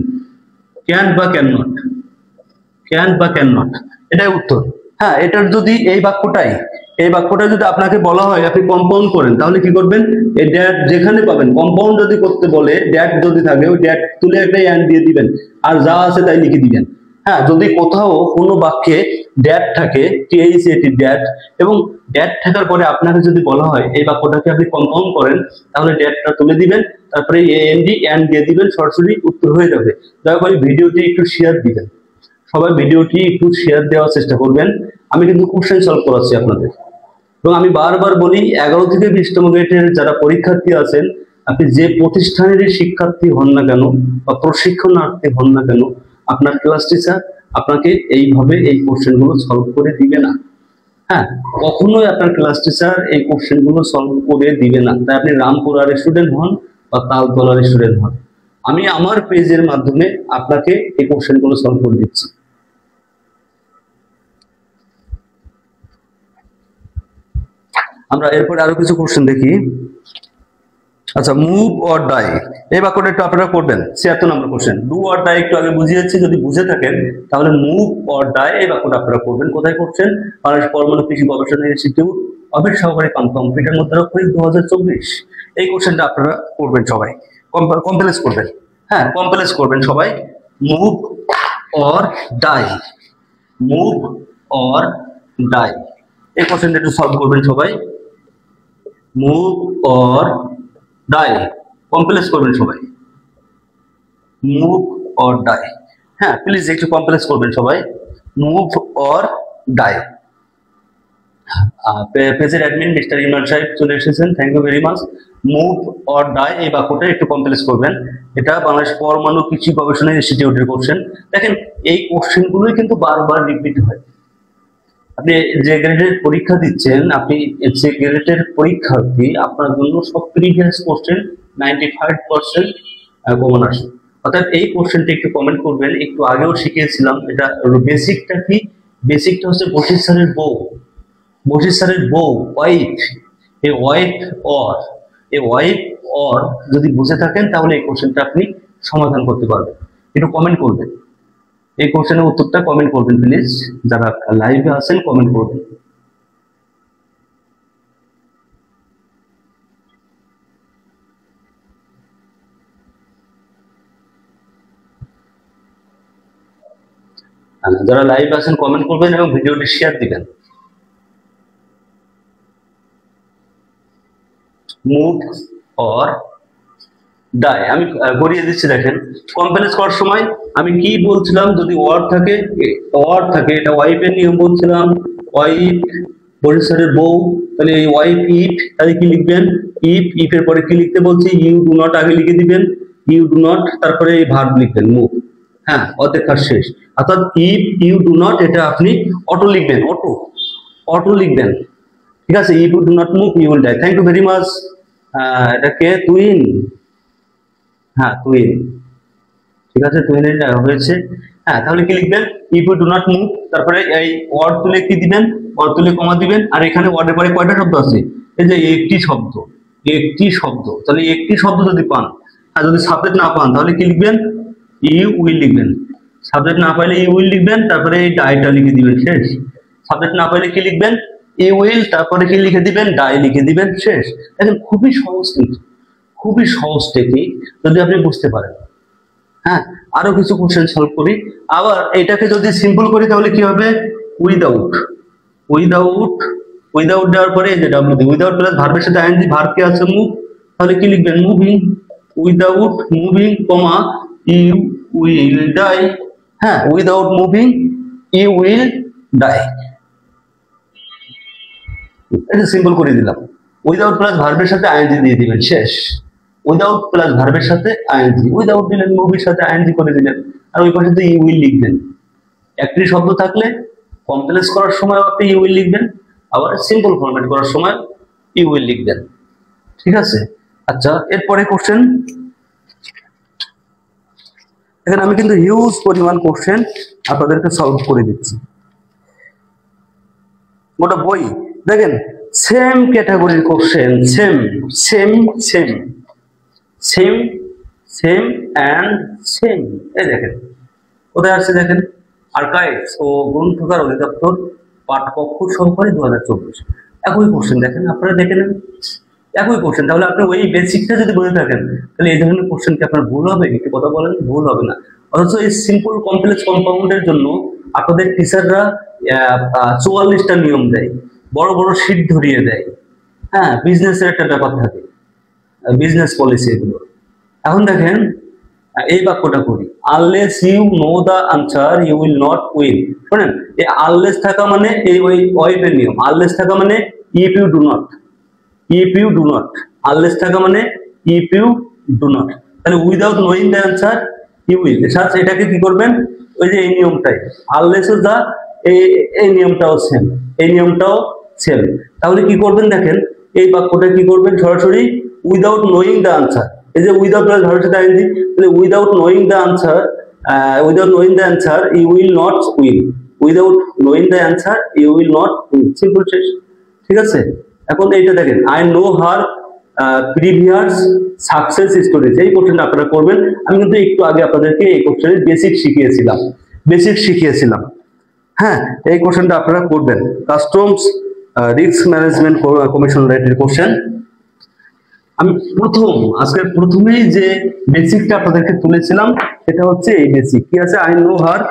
ক্যান্ট বা ক্যান নট, ক্যান বা ক্যান নট, এটাই উত্তর। হ্যাঁ, এটার যদি এই বাক্যটাই যদি আপনাকে বলা হয় আপনি কম্পাউন্ড করেন, তাহলে কি করবেন? এই ড্যাট যেখানে পাবেন, কম্পাউন্ড যদি করতে বলে, ড্যাট যদি থাকে ওই ড্যাট তুলে একটা অ্যান্ড দিয়ে দিবেন, আর যা আছে তাই লিখে দিবেন। হ্যাঁ, যদি কোথাও কোনো বাক্যে ড্যাট থাকে, টিএইচএটি ড্যাট, এবং ড্যাট থাকার পরে আপনাকে যদি বলা হয় এই বাক্যটাকে আপনি কম্পাউন্ড করেন, তাহলে ড্যাটটা তুলে দিবেন, তারপরে এএনডি অ্যান্ড দিয়ে দিবেন, সরাসরি উত্তর হয়ে যাবে। দয়া করে ভিডিওটি একটু শেয়ার দিবেন, সবাই ভিডিওটি একটু শেয়ার দেওয়ার চেষ্টা করবেন। আমি কিন্তু কোশ্চেন সলভ করাচ্ছি আপনাদের, এবং আমি বারবার বলি 11 থেকে 20তম গ্রেডের যারা পরীক্ষার্থী আছেন, আপনি যে প্রতিষ্ঠানেরই শিক্ষার্থী হন না কেন বা প্রশিক্ষণার্থী হন না কেন, আপনার ক্লাস টিচার আপনাকে এইভাবে এই কোশ্চেনগুলো সলভ করে দিবে না। হ্যাঁ, কখনোই আপনার ক্লাস টিচার এই কোশ্চেনগুলো সলভ করে দিবে না। তাই আপনি রামপুরার স্টুডেন্ট হন বা তালতলার স্টুডেন্ট হন, আমি আমার পেজের মাধ্যমে আপনাকে এই কোশ্চেনগুলো সলভ করে দিচ্ছি। আমরা এরপরে আরো কিছু কোশ্চেন দেখি। আচ্ছা, মুভ অর ডাই, এই বাক্যটা একটু আপনারা করবেন। 76 নম্বর কোশ্চেন। ডু অর ডাই একটু আগে বুঝিয়েছি, যদি বুঝে থাকেন তাহলে মুভ অর ডাই এই বাক্যটা আপনারা করবেন। কোথায় করছেন? বাংলাদেশ পরমাণু কৃষি গবেষণা ইনস্টিটিউট, অফিস সহকারী কম্পিউটার মুদ্রাক্ষরিক 2024। এই কোশ্চেনটা আপনারা করবেন সবাই, কমপ্লেক্স করবেন। হ্যাঁ, কমপ্লেক্স করবেন সবাই। Move or die, move or die, এই কোশ্চেনটা একটু সলভ করবেন সবাই। মুভ অর ডাই, কমপ্লেক্স করবেন সবাই। মুভ অর ডাই, হ্যাঁ প্লিজ একটু কমপ্লেক্স করবেন সবাই। Move or die. পেজের অ্যাডমিন মিস্টার ইমরান সাহেব চলে এসেছেন, thank you very much. Move or die এই বাক্যটা একটু কমপ্লেক্স করবেন। এটা বাংলাদেশ পরমাণু কৃষি গবেষণা ইনস্টিটিউটের কোশ্চেন। দেখেন এই কোশ্চেনগুলোই কিন্তু বারবার রিপিট হয়। আপনি যে গ্রেডের পরীক্ষা দিচ্ছেন, আপনি যে গ্রেডের পরীক্ষার্থী, আপনার জন্য সব প্রিভিয়াস কোশ্চেন 95% কমন আসে। অর্থাৎ এই কোশ্চেনটা একটু কমেন্ট করবেন। একটু আগেও শিখিয়েছিলাম, এটা বেসিকটা কি? বেসিকটা হচ্ছে বশির স্যারের বউ, বশির স্যারের বউ ওয়াইফ, এই ওয়াইফ অর, এই ওয়াইফ অর যদি বুঝে থাকেন তাহলে এই কোশ্চেনটা আপনি সমাধান করতে পারবেন। একটু কমেন্ট করবেন, এই কোশ্চেনের উত্তরটা কমেন্ট করবেন প্লিজ। যারা লাইভে আছেন কমেন্ট করবেন। যারা লাইভ আছেন কমেন্ট করবেন এবং ভিডিওটি শেয়ার দিবেন। মুভ অর ডাই আমি গড়িয়ে দিচ্ছি। দেখেন কমপ্লেক্স করার সময় আমি কি বলছিলাম? যদি ওয়ার্ড থাকে, এটা ওয়াইফের নিয়ম বলছিলাম। ওয়াইফ বরিশালের বউ, তাহলে এই ওয়াইফ ইট, তাহলে কি লিখবেন? ইফ এর পরে কি লিখতে বলছি? ইউ ডু নট আগে লিখে দিবেন, ইউ ডু নট, তারপরে এই ভার্ব লিখবেন মুভ। হ্যাঁ, অর্ধেক কাজ শেষ। অর্থাৎ ইফ ইউ ডু নট এটা আপনি অটো লিখবেন, অটো লিখবেন। ঠিক আছে, if you do not move you will die. Thank you very much. এটাকে তুইন, হ্যাঁ তুইন, ঠিক আছে তুইনের হয়েছে। হ্যাঁ, তাহলে কি লিখবেন? If you do not move, তারপরে এই ওয়ার্ড তুলে কি দিবেন? ওয়ার্ড তুলে কমা দিবেন। আর এখানে ওয়ার্ডের পরে কয়টা শব্দ আছে? এই যে একটি শব্দ, একটি শব্দ। তাহলে একটি শব্দ যদি পান, আর যদি সাবজেক্ট না পান তাহলে কি লিখবেন? ইউ উইল লিখবেন, সাবজেক্ট না পাইলে ইউ উইল লিখবেন, তারপরে এই ডাইটা লিখে দিবেন, শেষ। সাবজেক্ট না পাইলে কি লিখবেন, ইউ উইল, তারপরে কি লিখে দিবেন, ডাই লিখে দিবেন, শেষ। দেখেন খুবই সহজ, কিন্তু খুবই সহজ টেকনিক যদি আপনি বুঝতে পারেন। হ্যাঁ, আরো কিছু কোশ্চেন সলভ করি। আবার এটাকে যদি সিম্পল করি তাহলে কি হবে, উইদাউট, উইদাউট, উইদাউট দেওয়ার পরে এই যে ডাব্লিউ দি, উইদাউট প্লাস ভার্বের সাথে আইএনজি, ভার্ব কি আছে মুভ, তাহলে কি লিখবেন, moving, without moving comma you will die. হ্যাঁ, without moving you will die, এটা সিম্পল করে দিলাম। উইদাউট প্লাস ভার্বের সাথে আইএনজি দিয়ে দিবেন, শেষ। উইদাউট প্লাস ভার্বের সাথে আইএনজি, উইদাউট দিলেন, মুভির সাথে আইএনজি করে দিলেন, আর ওই পাশে ইউ উইল লিখবেন। একটি শব্দ থাকলে কমপ্লেক্স করার সময় আপনি ইউ উইল লিখবেন, আবার সিম্পল ফরম্যাট করার সময় ইউ উইল লিখবেন, ঠিক আছে। আচ্ছা, এরপরে কোশ্চেন, এখানে আমি কিন্তু হিউজ পরিমাণ কোশ্চেন আপনাদেরকে সলভ করে দিচ্ছি, গোটা বই দেখেন সেম ক্যাটাগরির question, same same same same same and same. এই দেখেন কোথায় আসছে, দেখেন আর্কাইভস ও গ্রন্থাগার অধিদপ্তর, পাঠকক্ষ সহকারী 2024। একই কোশ্চেন দেখেন, আপনারা দেখে নেন একই কোশ্চেন। তাহলে আপনি ওই বেসিকটা যদি বলে থাকেন তাহলে এই ধরনের কোশ্চেন কি আপনার ভুল হবে, একটু কথা বলেন, ভুল হবে না। অথচ এই সিম্পল কমপ্লেক্স কম্পাউন্ডের জন্য আপনাদের টিচাররা 44টা নিয়ম দেয়, বড় বড় শীট ধরিয়ে দেয়। হ্যাঁ, বিজনেসের একটা ব্যাপার থাকে, বিজনেস পলিসি এগুলো। এখন দেখেন এই বাক্যটা করি, unless you know the answer you will not win. শোনেন, এই আনলেস থাকা মানে এই ওই ওয়েবের নিয়ম, আনলেস থাকা মানে if you do not, if you do not, unless থাকা মানে ইফ ইউ ডু নট। তাহলে without knowing the answer you will, এটাকে কি করবেন, ওই যে এই নিয়মটাই, আনলেস দা, এই নিয়মটাও সেম, এই নিয়মটাও সেম। তাহলে কি করবেন, দেখেন এই বাক্যটা কি করবেন, সরাসরি উইদাউট নোয়িং দ্য আনসার, এই যে উইদাউট প্লাস ভার্বের সাথে আইএনজি, তাহলে without knowing the answer, without knowing the answer you will not win, without knowing the answer you will not win, simple, শেষ, ঠিক আছে। এখন এইটা দেখেন, I know her previous success stories, এই কোশ্চেনটা আপনারা করবেন। আমি কিন্তু একটু আগে আপনাদেরকে এই কোশ্চেনের বেসিক শিখিয়েছিলাম। হ্যাঁ, এই কোশ্চেনটা আপনারা করবেন, customs risk management commission related question. আমি আজকের প্রথমেই যে বেসিকটা আপনাদেরকে তুলেছিলাম সেটা হচ্ছে এই বেসিক, কি আছে, I know her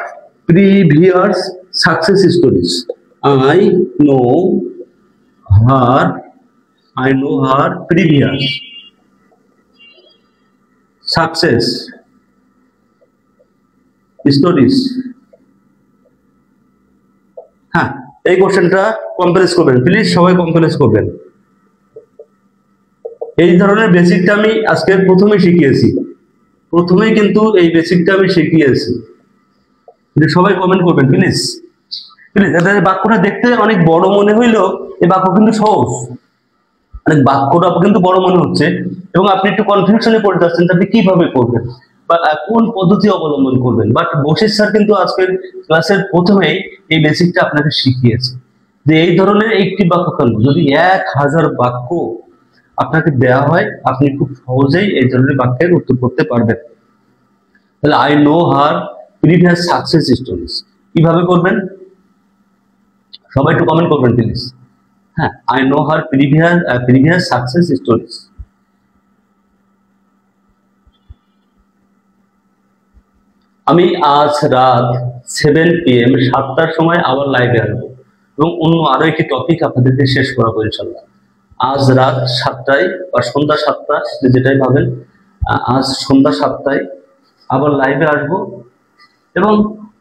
previous success stories, I know her previous success stories. হ্যাঁ, এই কোশ্চেনটা কমপ্লেক্স করবেন, প্লিজ সবাই কমপ্লেক্স করবেন। এই ধরনের বেসিকটা আমি আজকে প্রথমেই কিন্তু এই বেসিকটা আমি শিখিয়েছি, সবাই কমেন্ট করবেন প্লিজ প্লিজ। বাক্যটা দেখতে অনেক বড় মনে হইলেও এই বাক্য কিন্তু সহজ, অনেক বাক্যটা কিন্তু বড় মনে হচ্ছে এবং আপনি একটু কনফিউশনে পড়ে যাচ্ছেন আপনি কিভাবে করবেন বা কোন পদ্ধতি অবলম্বন করবেন। বাট বশির স্যার কিন্তু আজকের ক্লাসের প্রথমেই এই বেসিকটা আপনাকে শিখিয়েছে যে এই ধরনের একটি বাক্য কেন, যদি 1000 বাক্য আপনাকে দেওয়া হয় আপনি খুব সহজেই এই ধরনের বাক্যের উত্তর করতে পারবেন। তাহলে I know her previous success stories কিভাবে করবেন, সবাই একটু কমেন্ট করবেন প্লিজ। হ্যাঁ, I know her previous success stories. আমি আজ রাত 7 PM 7টার সময় আবার লাইভে আসবো এবং অন্য আরো একটি টপিক আপনাদেরকে শেষ করাবো ইনশাল্লাহ। আজ রাত 7টায় বা সন্ধ্যা 7টা যেটাই ভাবেন, আজ সন্ধ্যা 7টায় আবার লাইভে আসবো এবং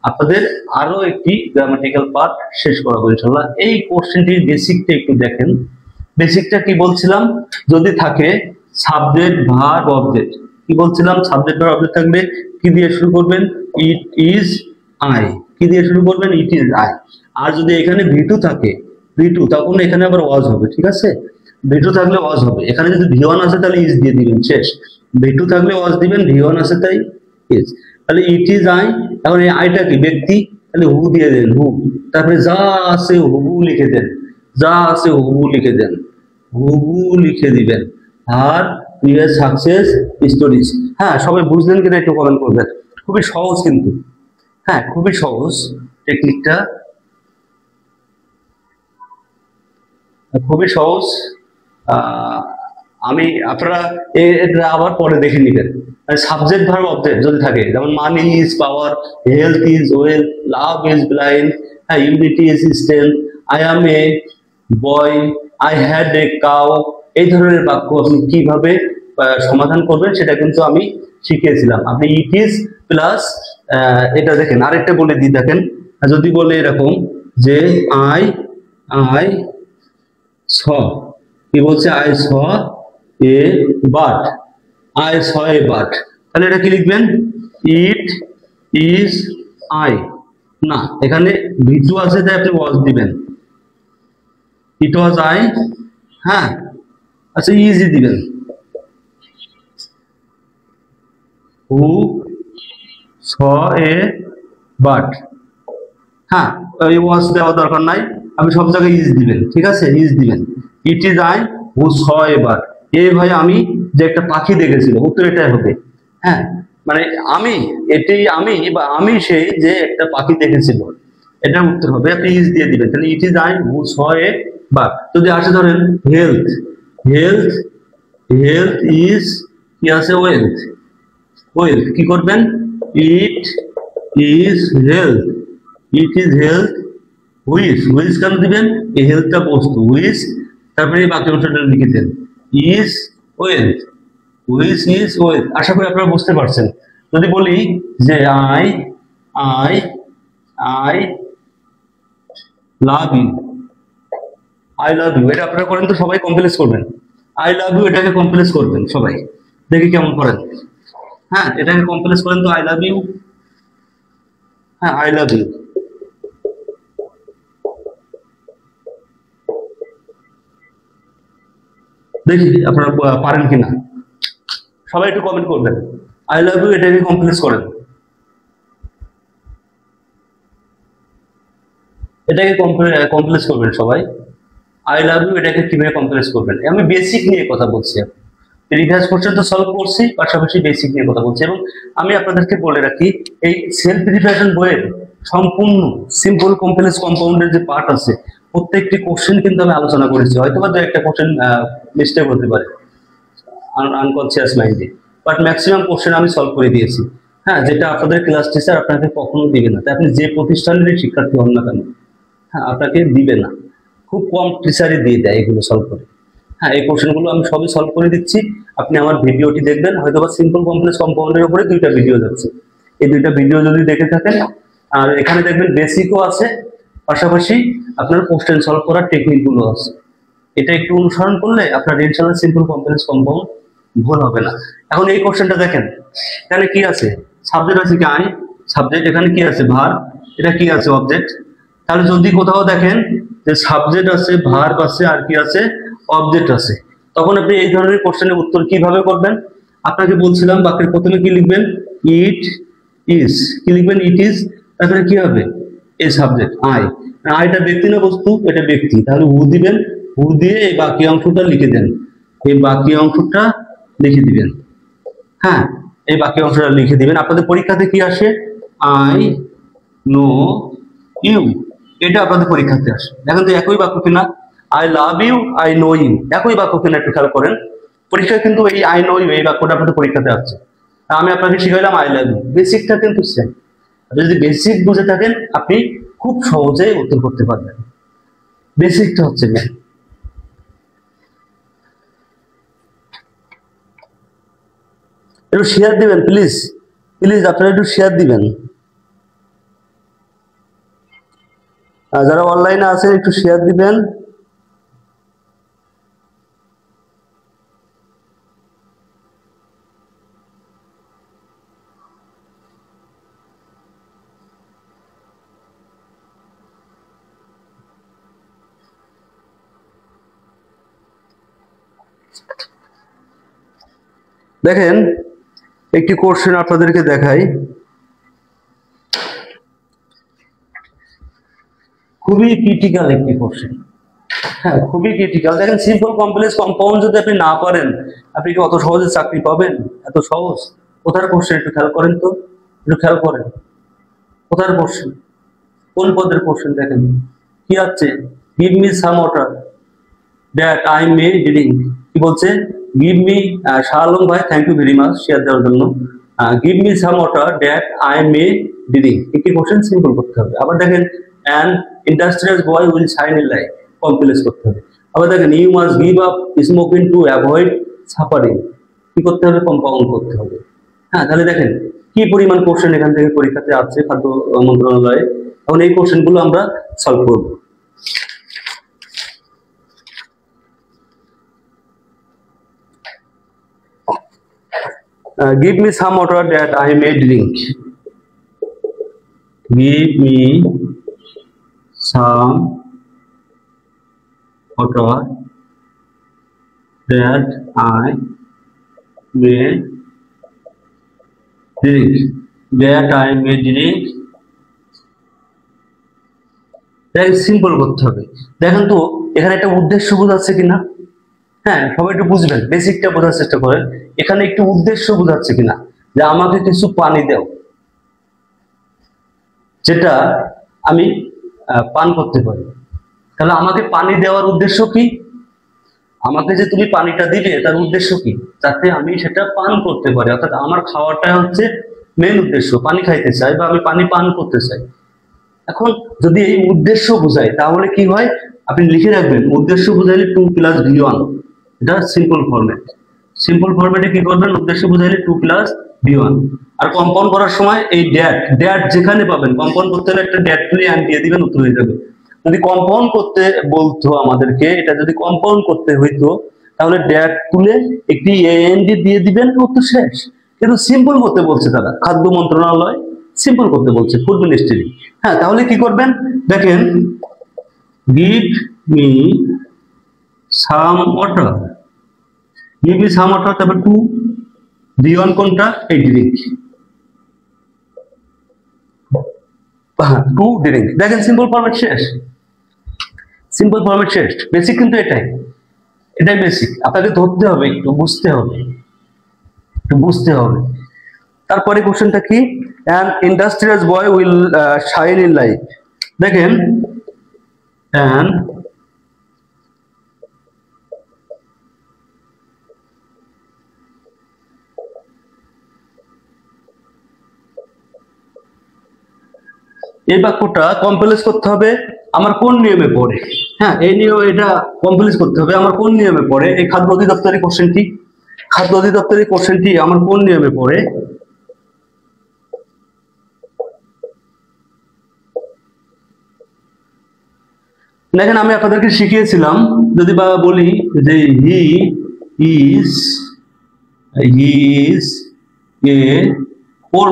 আপনাদের আরো একটি গ্রামাটিক্যাল পার্ট শেষ করাবো ইনশাল্লাহ। এই কোশ্চেনটির বেসিকটা একটু দেখেন। বেসিকটা কি বলছিলাম, যদি থাকে সাবজেক্ট ভার্ব অবজেক্ট, কি বলছিলাম, সাবজেক্ট ভার্ব অবজেক্ট থাকবে কি দিয়ে শুরু করবেন, ইট ইজ আই, কি দিয়ে শুরু করবেন, ইট ইজ আই। আর যদি এখানে V2 থাকে, V2, তখন এখানে আবার ওয়াজ হবে, ঠিক আছে, V2 থাকলে ওয়াজ হবে। এখানে যদি V1 আছে তাহলে ইজ দিয়ে দিবেন, শেষ। V2 থাকলে ওয়াজ দিবেন, V1 আছে তাই ইজ। তাহলে ইট ইজ আই, এখন এই আইটা কি ব্যক্তি, তাহলে হু দিয়ে দেন, হু। তারপরে যা আছে হুবু লিখে দেন, যা আছে হুবু লিখে দেন, হুবু লিখে দিবেন। আর প্রিভিয়াস সাকসেস স্টোরিজ। হ্যাঁ, সবাই বুঝলেন কিনা একটু কমেন্ট করবেন। খুবই সহজ কিন্তু, হ্যাঁ খুবই সহজ টেকনিকটা, খুবই সহজ। আহ, আমি আপনারা এটা আবার পরে দেখে নেবেন। সাবজেক্ট ভার্ব অবজেক্ট যদি থাকে, যেমন money is power, health is wealth, love is blind, হ্যাঁ unity is strength, I am a boy, I had a cow, এই ধরনের বাক্য আপনি কিভাবে সমাধান করবেন সেটা কিন্তু আমি শিখিয়েছিলাম। আপনি ইট ইজ প্লাস এটা দেখেন, আরেকটা বলে দিই দেখেন, যদি বলে এরকম যে আই আই স, কি বলছে, I saw a but, I saw a but, তাহলে এটা কি লিখবেন, ইট ইজ আই, না এখানে ভিটু আছে তাই আপনি ওয়াজ দিবেন, ইট ওয়াজ আই, হ্যাঁ আচ্ছা ইজি দিবেন, হু স এ বাট, হ্যাঁ ওই ওয়াজ দেওয়া দরকার নাই, আপনি সব জায়গায় ইজ দিবেন, ঠিক আছে ইজ দিবেন। It is I who saw a but, এ ভাই আমি যে একটা পাখি দেখেছিল, উত্তর এটাই হবে, হ্যাঁ মানে আমি, এটি আমি বা আমি সেই যে একটা পাখি দেখেছিল, এটার উত্তর হবে, আপনি ইজ দিয়ে দিবেন, তাহলে ইট is I who saw a but. যদি আসে ধরেন হেলথ, হেলথ হেলথ ইজ কি আছে ওয়েলথ, ওয়েলথ কি করবেন, it is health, it is health which, which কেন দিবেন, এই হেলথটা বস্তু, হুইচ তারপরে এই বাকি অংশটা লিখে দেন, is wealth, which is wealth. আশা করি আপনারা বুঝতে পারছেন। যদি বলি যে I I I love you, I love you, এটা আপনারা করেন তো, সবাই কমপ্লেক্স করবেন, আই লাভ ইউ এটাকে কমপ্লেক্স করবেন সবাই, দেখি কেমন করেন, হ্যাঁ এটাকে কমপ্লেক্স করেন তো, আই লাভ ইউ, হ্যাঁ আই লাভ ইউ, দেখি আপনারা পারেন কিনা, সবাই একটু কমেন্ট করবেন, আই লাভ ইউ এটাকে কমপ্লেক্স করেন, এটাকে কমপ্লেক্স করবেন সবাই, আই লাভ ইউ এটাকে কিভাবে কমপ্লেক্স করবেন, আমি বেসিক নিয়ে কথা বলছি, রিভার্স কোশ্চেন তো সলভ করছি, পাশাপাশি বেসিক নিয়ে কথা বলছি। এবং আমি আপনাদেরকে বলে রাখি, এই সেলফ প্রিপারেশন বইয়ের সম্পূর্ণ সিম্পল কমপ্লেক্স কম্পাউন্ডের যে পার্ট আছে, প্রত্যেকটি কোশ্চেন কিন্তু আমি আলোচনা করেছি, হয়তো বা দু একটা কোশ্চেন মিস্টেক হতে পারে আনকনসিয়াস মাইন্ডে, বাট ম্যাক্সিমাম কোশ্চেন আমি সলভ করে দিয়েছি, হ্যাঁ যেটা আপনাদের ক্লাস টিচার আপনাকে কখনো দিবে না, তাই আপনি যে প্রতিষ্ঠানের শিক্ষার্থী হন না কেন, হ্যাঁ আপনাকে দিবে না, খুব কম টিচারই দিয়ে দেয় এগুলো সলভ করে, হ্যাঁ এই কোশ্চেনগুলো আমি সবই সলভ করে দিচ্ছি, আপনি আমার ভিডিওটি দেখবেন, হয়তো বা সিম্পল কমপ্লেক্স কম্পাউন্ডের উপরে দুইটা ভিডিও যাচ্ছে, এই দুইটা ভিডিও যদি দেখে থাকেন, আর এখানে দেখবেন বেসিকও আছে, পাশাপাশি আপনার কোশ্চেন সলভ করার টেকনিক গুলো আছে, এটা একটু অনুসরণ করলে আপনার ইনশাআল্লাহ সিম্পল কমপ্লেক্স কম্পাউন্ড ভুল হবে না। এখন এই কোশ্চেনটা দেখেন, এখানে কি আছে, সাবজেক্ট আছে কি আই, সাবজেক্ট, এখানে কি আছে ভার, এটা কি আছে অবজেক্ট, তাহলে যদি কোথাও দেখেন যে সাবজেক্ট আছে, ভার্ব আছে, আর কি আছে, অবজেক্ট আছে, তখন আপনি এই ধরনের কোশ্চেনের উত্তর কিভাবে করবেন, আপনাকে বলছিলাম বাক্যের প্রথমে কি লিখবেন, ইট ইজ, কি লিখবেন, ইট ইজ, তারপরে কি হবে, এই সাবজেক্ট আই, আইটা ব্যক্তি না বস্তু, এটা ব্যক্তি, তাহলে হু দিবেন, হু দিয়ে এই বাকি অংশটা লিখে দেন, এই বাকি অংশটা লিখে দিবেন, হ্যাঁ এই বাকি অংশটা লিখে দিবেন। আপনাদের পরীক্ষাতে কি আসে, আই নো ইউ, এটা আপনাদের পরীক্ষাতে আসে, এখন তো একই বাক্য কিনা, I love you I know you, একই বাক্য কিনা একটু খেয়াল করেন, পরীক্ষায় কিন্তু এই আই নো ইউ এই বাক্যটা আপনাদের পরীক্ষাতে আসছে, আমি আপনাকে শিখাইলাম আই লাভ ইউ, বেসিকটা কিন্তু সেম, যদি বেসিক বুঝে থাকেন আপনি খুব সহজেই উত্তর করতে পারবেন, বেসিকটা হচ্ছে মেন। একটু শেয়ার দিবেন প্লিজ, প্লিজ আপনারা একটু শেয়ার দিবেন, যারা অনলাইনে আছেন একটু শেয়ার দিবেন। দেখেন একটি কোশ্চেন আপনাদেরকে দেখাই, খুবই ক্রিটিক্যাল একটি কোশ্চেন, হ্যাঁ খুবই ক্রিটিক্যাল। দেখেন সিম্পল কমপ্লেক্স কম্পাউন্ড যদি আপনি না পারেন, আপনি কি অত সহজে চাকরি পাবেন, এত সহজ, কোথার কোশ্চেন একটু খেয়াল করেন তো, একটু খেয়াল করেন কোথায় কোশ্চেন, কোন পদের কোশ্চেন দেখেন কি আছে, give me some water that I may drink. কি বলছে, গিভ মি, শাহ আলম ভাই thank you very much share দেওয়ার জন্য। Give me some water that I may drink, একটি কোশ্চেন সিম্পল করতে হবে। আবার দেখেন an industrial boy will shine in life, complex করতে হবে। আবার দেখেন you must give up smoking to avoid suffering, কি করতে হবে, কম্পাউন্ড করতে হবে। হ্যাঁ, তাহলে দেখেন কি পরিমাণ কোশ্চেন এখান থেকে পরীক্ষাতে আছে খাদ্য মন্ত্রণালয়ে। এখন এই কোশ্চেন গুলো আমরা সলভ করব। Give me some water that I may drink. Give me some water that I may drink. That I may drink. Simple করতে হবে। দেখেন তো এখানে একটা উদ্দেশ্য বোঝাচ্ছে কিনা, হ্যাঁ সবাই একটু বুঝবেন, বেসিকটা বোঝার চেষ্টা করেন। এখানে একটু উদ্দেশ্য বোঝাচ্ছে কিনা, যে আমাকে কিছু পানি দাও যেটা আমি পান করতে পারি। তাহলে আমাকে পানি দেওয়ার উদ্দেশ্য কি, আমাকে যে তুমি পানিটা দিবে তার উদ্দেশ্য কি, যাতে আমি সেটা পান করতে পারি। অর্থাৎ আমার খাওয়াটা হচ্ছে মেন উদ্দেশ্য, পানি খাইতে চাই বা আমি পানি পান করতে চাই। এখন যদি এই উদ্দেশ্য বোঝায় তাহলে কি হয়, আপনি লিখে রাখবেন উদ্দেশ্য বোঝাইলে 2 + V1, এটা সিম্পল ফরম্যাট। সিম্পল ফরম্যাটে কি করবেন, উদ্দেশ্য বোঝাইলে 2 + V1। আর কম্পাউন্ড করার সময় এই ড্যাট যেখানে পাবেন, কম্পাউন্ড করতে হলে একটা ড্যাট তুলে অ্যান্ড দিয়ে দিবেন, উত্তর হয়ে যাবে। যদি কম্পাউন্ড করতে বলতো আমাদেরকে, এটা যদি কম্পাউন্ড করতে হইতো তাহলে ড্যাট তুলে একটি এন দিয়ে দিবেন, উত্তর শেষ। কিন্তু সিম্পল করতে বলছে তারা, খাদ্য মন্ত্রণালয় সিম্পল করতে বলছে, ফুড মিনিস্ট্রি। হ্যাঁ, তাহলে কি করবেন দেখেন, give me some water, give me some water, তারপর 2 V1 কোনটা, এই ড্রিঙ্ক, 2 ড্রিঙ্ক। দেখেন সিম্পল ফরম্যাট শেষ, সিম্পল ফরম্যাট শেষ। বেসিক কিন্তু এটাই বেসিক, আপনাকে ধরতে হবে, একটু বুঝতে হবে, তারপরে কোশ্চেনটা কি, an industrious boy will shine in life. দেখেন অ্যান এই বাক্যটা কমপ্লেক্স করতে হবে আমার কোন নিয়মে পড়ে। হ্যাঁ, এই নিয়ম, এটা কমপ্লেক্স করতে হবে আমার কোন নিয়মে পড়ে। এই খাদ্য অধিদপ্তরের কোশ্চেনটি, আমার কোন নিয়মে পড়ে। দেখেন আমি আপনাদেরকে শিখিয়েছিলাম, যদি বা বলি যে হি ইজ এ পোর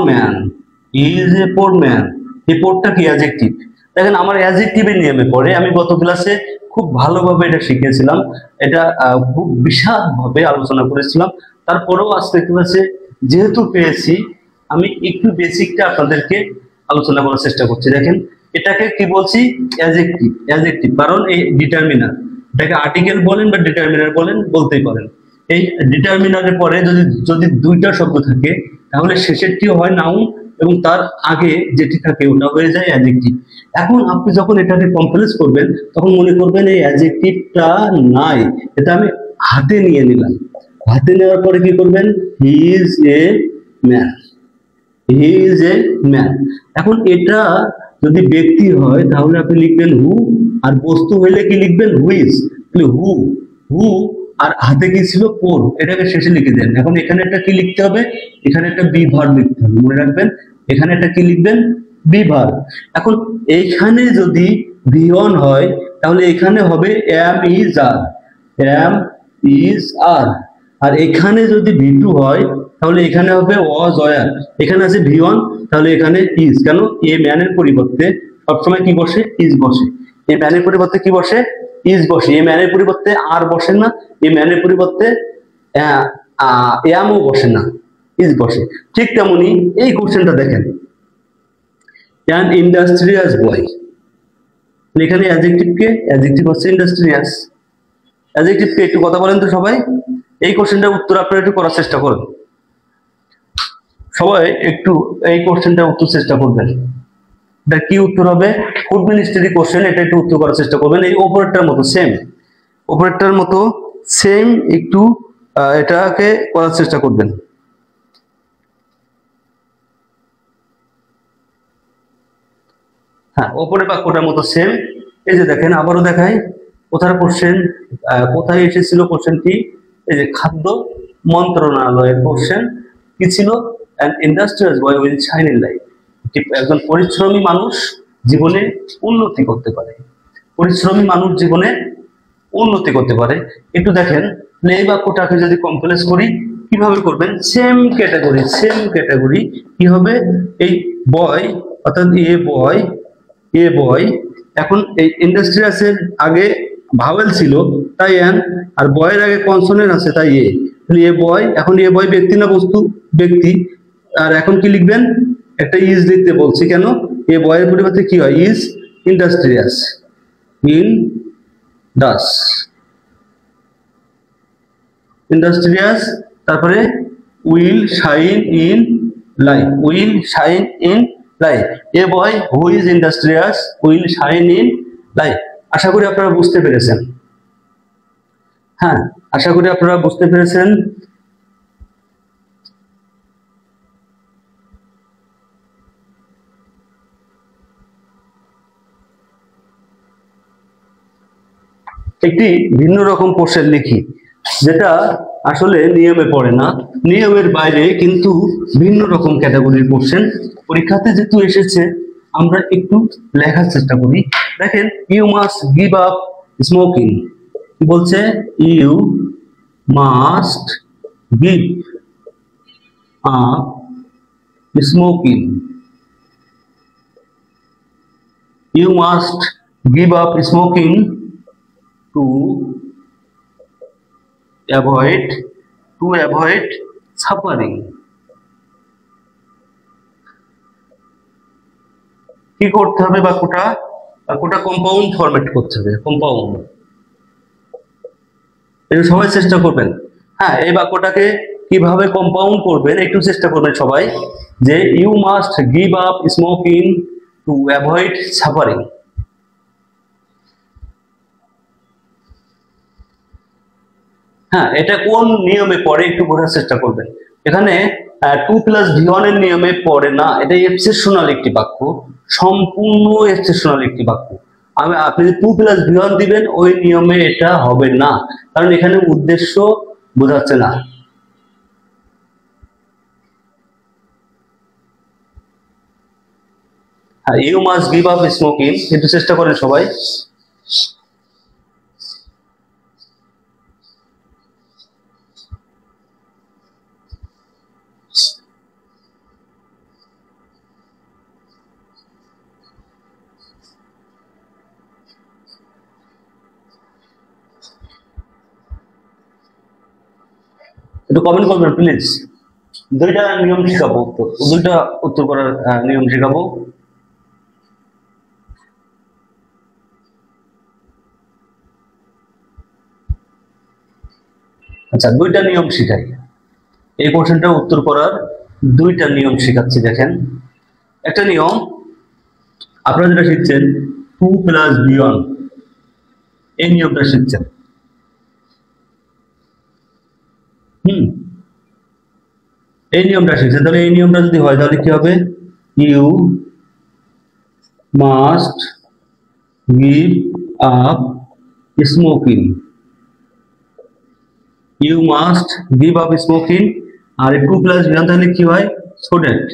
ম্যান, এই পোরটা কি অ্যাডজেক্টিভ। দেখেন আমার অ্যাডজেক্টিভের নিয়মে পড়ে। আমি গত ক্লাসে খুব ভালোভাবে এটা শিখিয়েছিলাম, এটা খুব বিশদভাবে আলোচনা করেছিলাম। তারপরেও আজকে ক্লাসে যেহেতু পেয়েছি, আমি একটু বেসিকটা আপনাদেরকে আলোচনা করার চেষ্টা করছি। দেখেন এটাকে কি বলছি, অ্যাডজেক্টিভ, কারণ এই ডিটারমিনার, এটাকে আর্টিকেল বলেন বা ডিটারমিনার বলেন, বলতেই পারেন। এই ডিটারমিনারের পরে যদি দুইটা শব্দ থাকে তাহলে শেষেরটিও হয় নাউন এবং তার আগে যেটি থাকে ওটা হয়ে যায় অ্যাডজেক্টিভ। এখন আপনি যখন এটাকে কমপ্লেক্স করবেন তখন মনে করবেন এই অ্যাডজেক্টিভটা নাই, এটা আমি হাতে নিয়ে নিলাম। হাতে নেওয়ার পরে কি করবেন, হি ইজ এ ম্যান। এখন এটা যদি ব্যক্তি হয় তাহলে আপনি লিখবেন হু, আর বস্তু হইলে কি লিখবেন, হুইজ। হু আর হাতে কি ছিল, পোর, এটাকে শেষে লিখে দেন। এখন এখানে একটা কি লিখতে হবে, এখানে একটা বি ভার্ব লিখতে হবে, মনে রাখবেন এখানে একটা কি লিখবেন, বি ভার্ব। এখন এইখানে যদি V1 হয় তাহলে এখানে হবে am is are, আর এখানে যদি V2 হয় তাহলে এখানে হবে was were। এখানে আছে V1 তাহলে এখানে is, কেন এ ম্যানের পরিবর্তে সবসময় কি বসে, is বসে। এই ম্যানের পরিবর্তে কি বসে, is বসে। এই ম্যানের পরিবর্তে আর বসে না, এই ম্যানের পরিবর্তে আমও বসে না, is বসে। ঠিক তেমনি এই কোশ্চেনটা দেখেন, an industrious boy, এখানে অ্যাডজেক্টিভ হচ্ছে ইন্ডাস্ট্রিয়াস। অ্যাডজেক্টিভকে একটু কথা বলেন তো সবাই, এই কোশ্চেনটার উত্তর আপনারা একটু করার চেষ্টা করুন। সবাই একটু এই কোশ্চেনটা উত্তর চেষ্টা করবেন। এটা কি উত্তর হবে? ফুড মিনিস্ট্রি কোশ্চেন, এটা একটু উত্তর করার চেষ্টা করবেন। এই অপারেটরটার মতো সেম, অপারেটরটার মতো সেম একটু এটাকে করার চেষ্টা করবেন। হ্যাঁ, ওপরে বাক্যটার মতো সেম। এই যে দেখেন, আবারও দেখাই কোথায় কোশ্চেন, কোথায় এসেছিল কোশ্চেনটি? এই যে খাদ্য মন্ত্রণালয়ের কোশ্চেন কি ছিল? An industrious boy will shine in life. একজন পরিশ্রমী মানুষ জীবনে উন্নতি করতে পারে, পরিশ্রমী মানুষ জীবনে উন্নতি করতে পারে। একটু দেখেন, এই বাক্যটাকে যদি কমপ্লেক্স করি কিভাবে করবেন? সেম ক্যাটাগরি কি হবে? এই বয় অর্থাৎ এ বয়, এখন এই ইন্ডাস্ট্রিয়াসের আগে ভাওয়েল ছিল তাই অ্যান, আর বয়ের আগে কনসোনেন্ট আছে তাই এ, তাহলে এ বয়। এখন এ বয় ব্যক্তি না বস্তু? ব্যক্তি। আর এখন কি লিখবেন? একটা ইজ লিখতে বলছি কেন? এ বয়ের পরিবর্তে কি হয়? ইজ ইন্ডাস্ট্রিয়াস, ইন্ডাস্ট্রিয়াস, তারপরে will shine in life, will shine in life. A boy who is industrious will shine in life. আশা করি আপনারা বুঝতে পেরেছেন। হ্যাঁ, আশা করি আপনারা বুঝতে পেরেছেন। একটি ভিন্ন রকম কোশ্চেন লিখি, যেটা আসলে নিয়মে পড়ে না, নিয়মের বাইরে কিন্তু ভিন্ন রকম ক্যাটাগরির কোশ্চেন পরীক্ষাতে যেহেতু এসেছে, আমরা একটু লেখার চেষ্টা করি। দেখেন, you must give up smoking. কি বলছে? You must give up smoking, you must give up smoking to avoid suffering। কি করতে হবে? বাক্যটা কম্পাউন্ড ফরম্যাট করতে হবে, কম্পাউন্ড। এটা সবাই চেষ্টা করবেন। হ্যাঁ, এই বাক্যটাকে কিভাবে কম্পাউন্ড করবেন একটু চেষ্টা করবেন সবাই। যে you must give up smoking to avoid suffering. হ্যাঁ, এটা কোন নিয়মে পড়ে একটু বোঝার চেষ্টা করবেন। এখানে 2+V1 এর নিয়মে পড়ে না, এটা এক্সেপশনাল একটি বাক্য, সম্পূর্ণ এক্সেপশনাল একটি বাক্য। আপনি 2+V1 দিবেন ওই নিয়মে এটা হবে না, কারণ এখানে উদ্দেশ্য বোঝাচ্ছে না। হ্যাঁ, you must give up smoking, একটু চেষ্টা করেন সবাই। একটু কমেন্ট করবেন প্লিজ। দুইটা নিয়ম শেখাবো, দুইটা উত্তর করার নিয়ম শেখাবো। আচ্ছা, দুইটা নিয়ম শিখাই। এই কোশ্চেনটা উত্তর করার দুইটা নিয়ম শেখাচ্ছি। দেখেন, একটা নিয়ম আপনারা যেটা শিখছেন 2+V1, এই নিয়মটা শিখছেন। এই নিয়মটা শিখছেন, তাহলে এই নিয়মটা যদি হয় তাহলে কি হবে? You must give up smoking, you must give up smoking. আর 2+V1 তাহলে কি হয়? So that.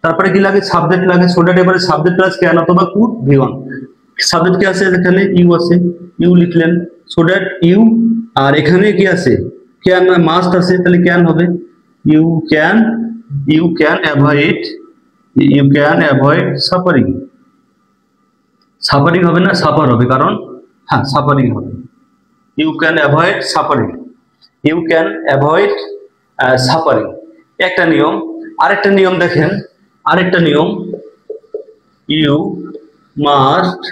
তারপরে কি লাগে? সাবজেক্ট লাগে, সো দ্যাট। এবারে সাবজেক্ট প্লাস ক্যান অথবা কুড V1। সাবজেক্ট কি আছে? এখানে ইউ আছে, ইউ লিখলেন, সো দ্যাট ইউ। আর এখানে কি আছে? ক্যান, মাস্ট আছে, তাহলে ক্যান হবে। You can avoid suffering. Suffering হবে না, সাফার হবে, কারণ হ্যাঁ সাফারিং হবে। You can avoid suffering, you can avoid suffering. একটা নিয়ম। আরেকটা নিয়ম দেখেন, আরেকটা নিয়ম, you must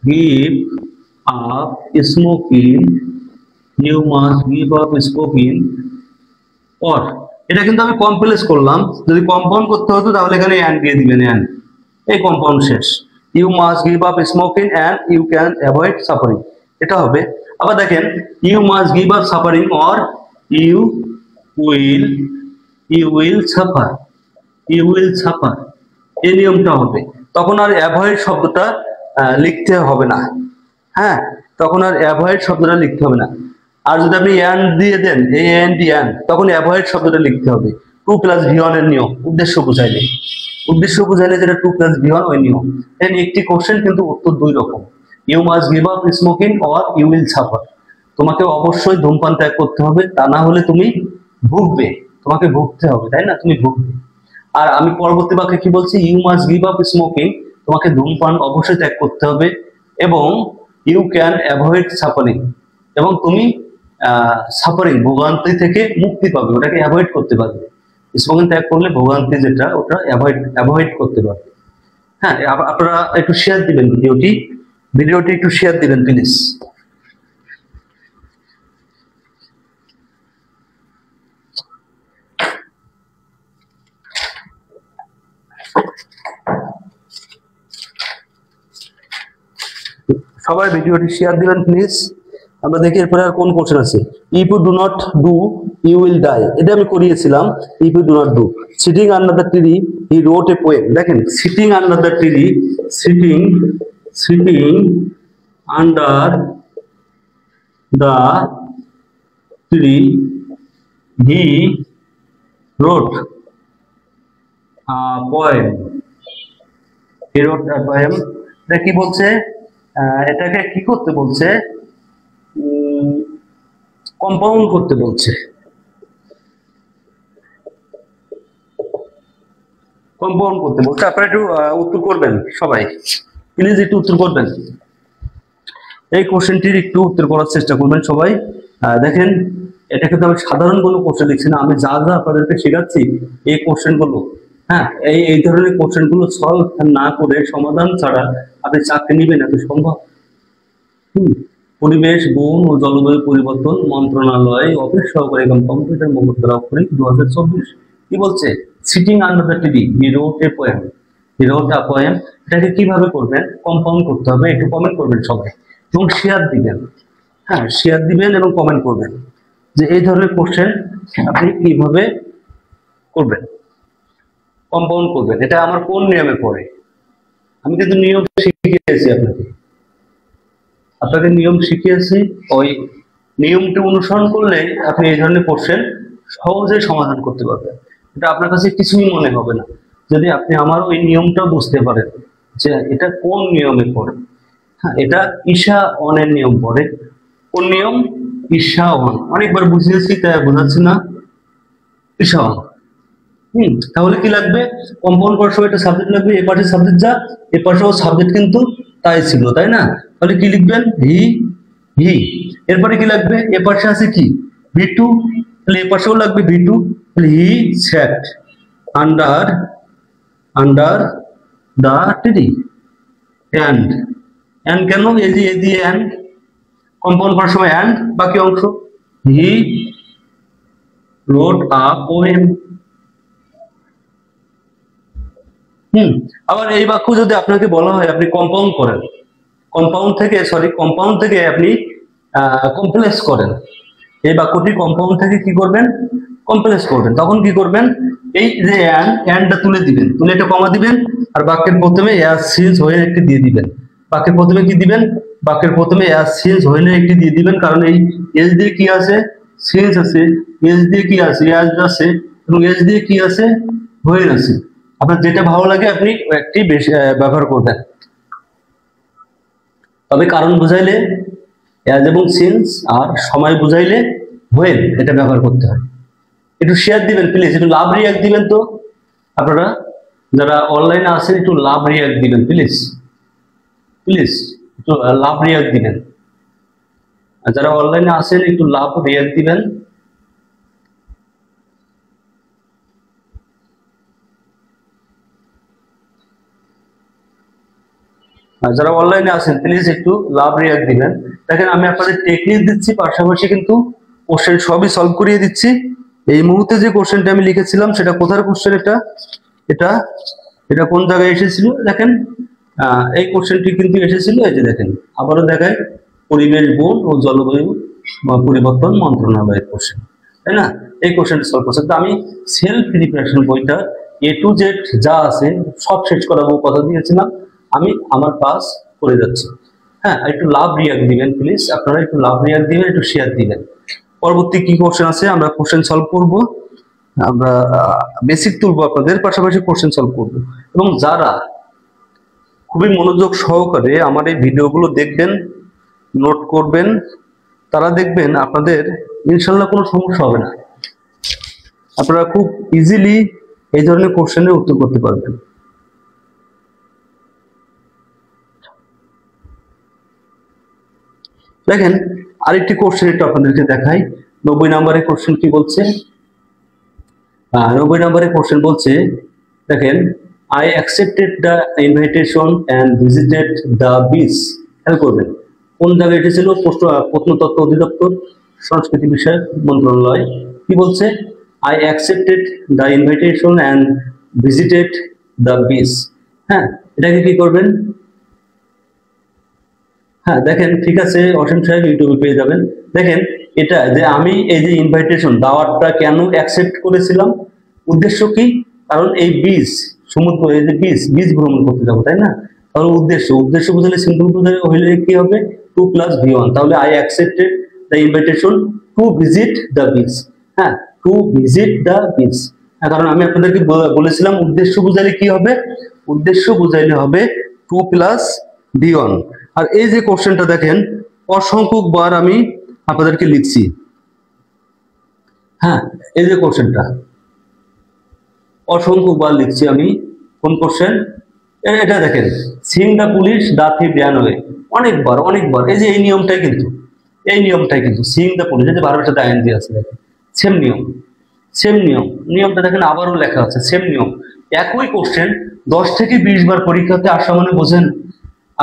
give up smoking you must give up smoking or, এটা কিন্তু আমি কমপ্লেক্স করলাম, যদি কম্পাউন্ড করতে হতো তাহলে এখানে অ্যান্ড দিয়ে দিবেন, অ্যান্ড, এই কম্পাউন্ড শেষ। You must give up smoking and you can avoid suffering, এটা হবে। আবার দেখেন you must give up suffering or you will you will suffer, you will suffer, এই নিয়মটা হবে। তখন আর অ্যাভয়েড শব্দটা লিখতে হবে না, হ্যাঁ, তখন আর অ্যাভয়েড শব্দটা লিখতে হবে না। আর যদি আপনি অ্যান্ড দিয়ে দেন, এ এন ডি অ্যান্ড, তখন অ্যাভয়েড শব্দটা লিখতে হবে। টু প্লাস ভি ওয়ান এর নিয়ম, উদ্দেশ্য বুঝাইলে, উদ্দেশ্য বুঝাইলে যেটা টু প্লাস ভি ওয়ান ওই নিয়ম। দেন একটি কোশ্চেন কিন্তু উত্তর দুই রকম, you must give up smoking or you will suffer, তোমাকে অবশ্যই ধূমপান ত্যাগ করতে হবে, তা না হলে তুমি ভুগবে, তোমাকে ভুগতে হবে, তাই না, তুমি ভুগবে। আর আমি পরবর্তী বাক্যে কি বলছি, you must give up smoking, তোমাকে ধূমপান অবশ্যই ত্যাগ করতে হবে, এবং ইউ ক্যান অ্যাভয়েড সাফারিং, এবং তুমি সাফারিং ভোগান্তি থেকে মুক্তি পাবে, ওটাকে অ্যাভয়েড করতে পারবে। স্মোকিং ত্যাগ করলে ভোগান্তি যেটা ওটা অ্যাভয়েড করতে পারবে। হ্যাঁ, আপনারা একটু শেয়ার দিবেন ভিডিওটি একটু শেয়ার দিবেন প্লিজ। সবাই ভিডিওটি শেয়ার দিবেন প্লিজ। আমরা দেখি এরপরে আর কোন কোশ্চেন আছে। If you do not do you will die, এটা আমি করিয়েছিলাম। If you do not do, sitting under the tree he wrote a poem, দেখেন sitting under the tree, sitting sitting under the tree he wrote poem, he wrote a poem. এটা কি বলছে, এটাকে কি করতে বলছে, কম্পাউন্ড করতে বলছে, কম্পাউন্ড করতে বলছে। আপনারা একটু উত্তর করবেন সবাই, প্লিজ একটু উত্তর করবেন, এই কোশ্চেনটির একটু উত্তর করার চেষ্টা করবেন সবাই। দেখেন এটা কিন্তু আমি সাধারণ কোনো কোশ্চেন লিখছি না, আমি যা যা আপনাদেরকে শেখাচ্ছি এই কোশ্চেন গুলো, হ্যাঁ, এই ধরনের কোশ্চেন গুলো সলভ না করে সমাধান ছাড়া আপনি চাকরি নেবেন এত সম্ভব? পরিবেশ, বন ও জলবায়ু পরিবর্তন মন্ত্রণালয় অফিস সহকারী এবং কম্পিউটার মোহাম্মদ আখরিক 2024 কি বলছে, sitting under the tree he wrote a poem, he wrote a poem. এটাকে কিভাবে করবেন, কম্পাউন্ড করতে হবে, একটু কমেন্ট করবেন সবাই এবং শেয়ার দিবেন, হ্যাঁ শেয়ার দিবেন এবং কমেন্ট করবেন যে এই ধরনের কোশ্চেন আপনি কিভাবে করবেন, কম্পাউন্ড করবেন। এটা আমার কোন নিয়মে পড়ে, আমি কিন্তু নিয়ম শিখিয়েছি আপনাকে নিয়ম শিখিয়েছি, ওই নিয়মটি অনুসরণ করলে আপনি এই ধরনের কোশ্চেন সহজে সমাধান করতে পারবেন। এটা আপনার কাছে কিছুই মনে হবে না যদি আপনি আমার ওই নিয়মটা বুঝতে পারেন যে এটা কোন নিয়মে পড়ে। হ্যাঁ, এটা ঈশা অনের নিয়ম পড়ে। কোন নিয়ম, ঈশা অন, অনেকবার বুঝিয়েছি তাই বোঝাচ্ছি না, ঈশা অন। তাহলে কি লাগবে, কম্পাউন্ড করার সময় একটা সাবজেক্ট লাগবে, এ পাশে সাবজেক্ট যা, এ পাশেও সাবজেক্ট কিন্তু তাই ছিল, তাই না? তাহলে কি লিখবেন, হি হি। এরপরে কি লাগবে, এ পাশে আছে কি ভি টু, তাহলে এ পাশেও লাগবে ভি টু, তাহলে he sat under under the tree, and and কেন, এই যে অ্যান্ড, কম্পাউন্ড করার সময় অ্যান্ড, বাকি অংশ হি রোট আ পোয়েম। আবার এই বাক্য যদি আপনাকে বলা হয় আপনি কম্পাউন্ড করেন, কম্পাউন্ড থেকে আপনি কমপ্লেক্স করেন, এই বাক্যটি কম্পাউন্ড থেকে কি করবেন, কমপ্লেক্স করবেন, তখন কি করবেন, এই যে অ্যান্ডটা তুলে দিবেন, তুলে একটা কমা দিবেন, আর বাক্যের প্রথমে অ্যাজ সিন্স হয়ে একটি দিয়ে দিবেন। বাক্যের প্রথমে কি দিবেন, বাক্যের প্রথমে অ্যাজ সিন্স হইলে একটি দিয়ে দিবেন, কারণ এই এস দিয়ে কি আছে, সিন্স আছে, এস দিয়ে কি আছে, অ্যাজ আছে, এবং এস দিয়ে কি আছে, হয়ে আছে। আপনার যেটা ভালো লাগে আপনি একটি বেশি ব্যবহার করবেন, তবে কারণ বুঝাইলে অ্যাজ এবং সিন্স, আর সময় বুঝাইলে হোয়েন, এটা ব্যবহার করতে হয়। একটু শেয়ার দিবেন প্লিজ, একটু লাভ রিয়াক্ট দিবেন তো আপনারা যারা অনলাইনে আছেন, একটু লাভ রিয়াক্ট দিবেন প্লিজ, প্লিজ একটু লাভ রিয়াক্ট দিবেন, যারা অনলাইনে আছেন একটু লাভ রিয়াক্ট দিবেন। আর যারা অনলাইনে আছেন প্লিজ একটু লাভ রিয়াক্ট দিবেন। দেখেন আমি আপনাদের টেকনিক দিচ্ছি, পাশাপাশি কিন্তু কোশ্চেন সবই সলভ করিয়ে দিচ্ছি। এই মুহূর্তে যে কোশ্চেনটা আমি লিখেছিলাম সেটা কোথার কোশ্চেন, এটা এটা এটা কোন জায়গায় এসেছিল দেখেন, এই কোশ্চেনটি কিন্তু এসেছিল, এই যে দেখেন আবারও দেখায়, পরিবেশ বোর্ড ও জলবায়ু পরিবর্তন মন্ত্রণালয়ের কোশ্চেন, তাই না? এই কোশ্চেনটা সলভ করছে। তো আমি সেলফ প্রিপারেশন বইটা A to Z যা আছে সব শেষ করাবো কথা দিয়েছিলাম, আমি আমার কাজ করে যাচ্ছি। হ্যাঁ, একটু লাভ রিয়াক্ট দিবেন প্লিজ, আপনারা একটু লাভ রিয়াক্ট দিবেন, একটু শেয়ার দিবেন। পরবর্তী কি কোশ্চেন আছে আমরা কোশ্চেন সলভ করব, আমরা বেসিক তুলবো আপনাদের, পাশাপাশি কোশ্চেন সলভ করব। এবং যারা খুবই মনোযোগ সহকারে আমার এই ভিডিওগুলো দেখবেন, নোট করবেন, তারা দেখবেন আপনাদের ইনশাল্লাহ কোনো সমস্যা হবে না, আপনারা খুব ইজিলি এই ধরনের কোশ্চেনের উত্তর করতে পারবেন। দেখেন আরেকটি কোশ্চেন একটু আপনাদেরকে দেখাই। 90 নম্বরের কোশ্চেন কি বলছে? 90 নম্বরের কোশ্চেন বলছে, দেখেন, I accepted the invitation and visited the beach. খেয়াল করবেন কোন জায়গায় এসেছিল, প্রত্নতত্ত্ব অধিদপ্তর, সংস্কৃতি বিষয়ক মন্ত্রণালয়। কি বলছে? I accepted the invitation and visited the beach. হ্যাঁ, এটাকে কি করবেন? হ্যাঁ দেখেন, ঠিক আছে অসীম সাহেব, ইউটিউবে পেয়ে যাবেন। দেখেন এটা যে আমি এই যে ইনভাইটেশন দাওয়াতটা কেন অ্যাকসেপ্ট করেছিলাম, উদ্দেশ্য কি? কারণ এই বীজ সমুদ্র, এই যে বীজ ভ্রমণ করতে যাবো, তাই না? তাহলে উদ্দেশ্য বুঝলে সিম্পল বুঝলে হইলে কি হবে, 2 + V1। তাহলে I accepted the invitation to visit the বীজ। হ্যাঁ, টু ভিজিট দ্য বীজ। হ্যাঁ, কারণ আমি আপনাদেরকে বলেছিলাম উদ্দেশ্য বুঝাইলে কি হবে, উদ্দেশ্য বুঝাইলে হবে 2 + V1। আর এই যে কোশ্চেনটা দেখেন অসংখ্য বার আমি আপনাদেরকে লিখছি। হ্যাঁ, এই যে কোশ্চেনটা অসংখ্য বার লিখছি আমি। কোন কোশ্চেন এটা? দেখেন, seeing the police the thief ran away. অনেকবার এই যে এই নিয়মটাই কিন্তু সিং দ্য পুলিশ, এই যে ভার্বের সাথে আইএনজি আছে, দেখেন সেম নিয়মটা দেখেন আবারও লেখা আছে, সেম নিয়ম। একই কোশ্চেন 10 থেকে 20 বার পরীক্ষাতে আসা মানে বোঝেন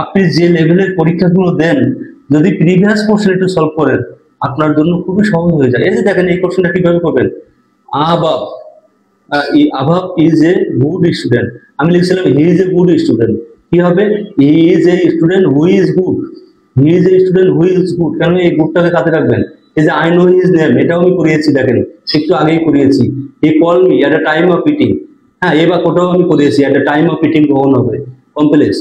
আপনি যে লেভেলের পরীক্ষাগুলো দেন, যদি প্রিভিয়াস কোশ্চেন একটু সলভ করেন আপনার জন্য খুবই সহজ হয়ে যায়। এই যে দেখেন এই কোশ্চেনটা কিভাবে করবেন, আবাব আবাব ইজ এ গুড স্টুডেন্ট, আমি লিখছিলাম he is a good student. কি হবে? He is a student who is good, কেন এই গুডটাকে কাজে রাখবেন? এই যে আই নো হিজ নেম, এটাও আমি করিয়েছি, দেখেন একটু আগেই করিয়েছি। হি call me at a time of eating. হ্যাঁ, এই বাক্যটাও আমি করিয়েছি, এট আ টাইম অফ ইটিং কখন হবে, complex.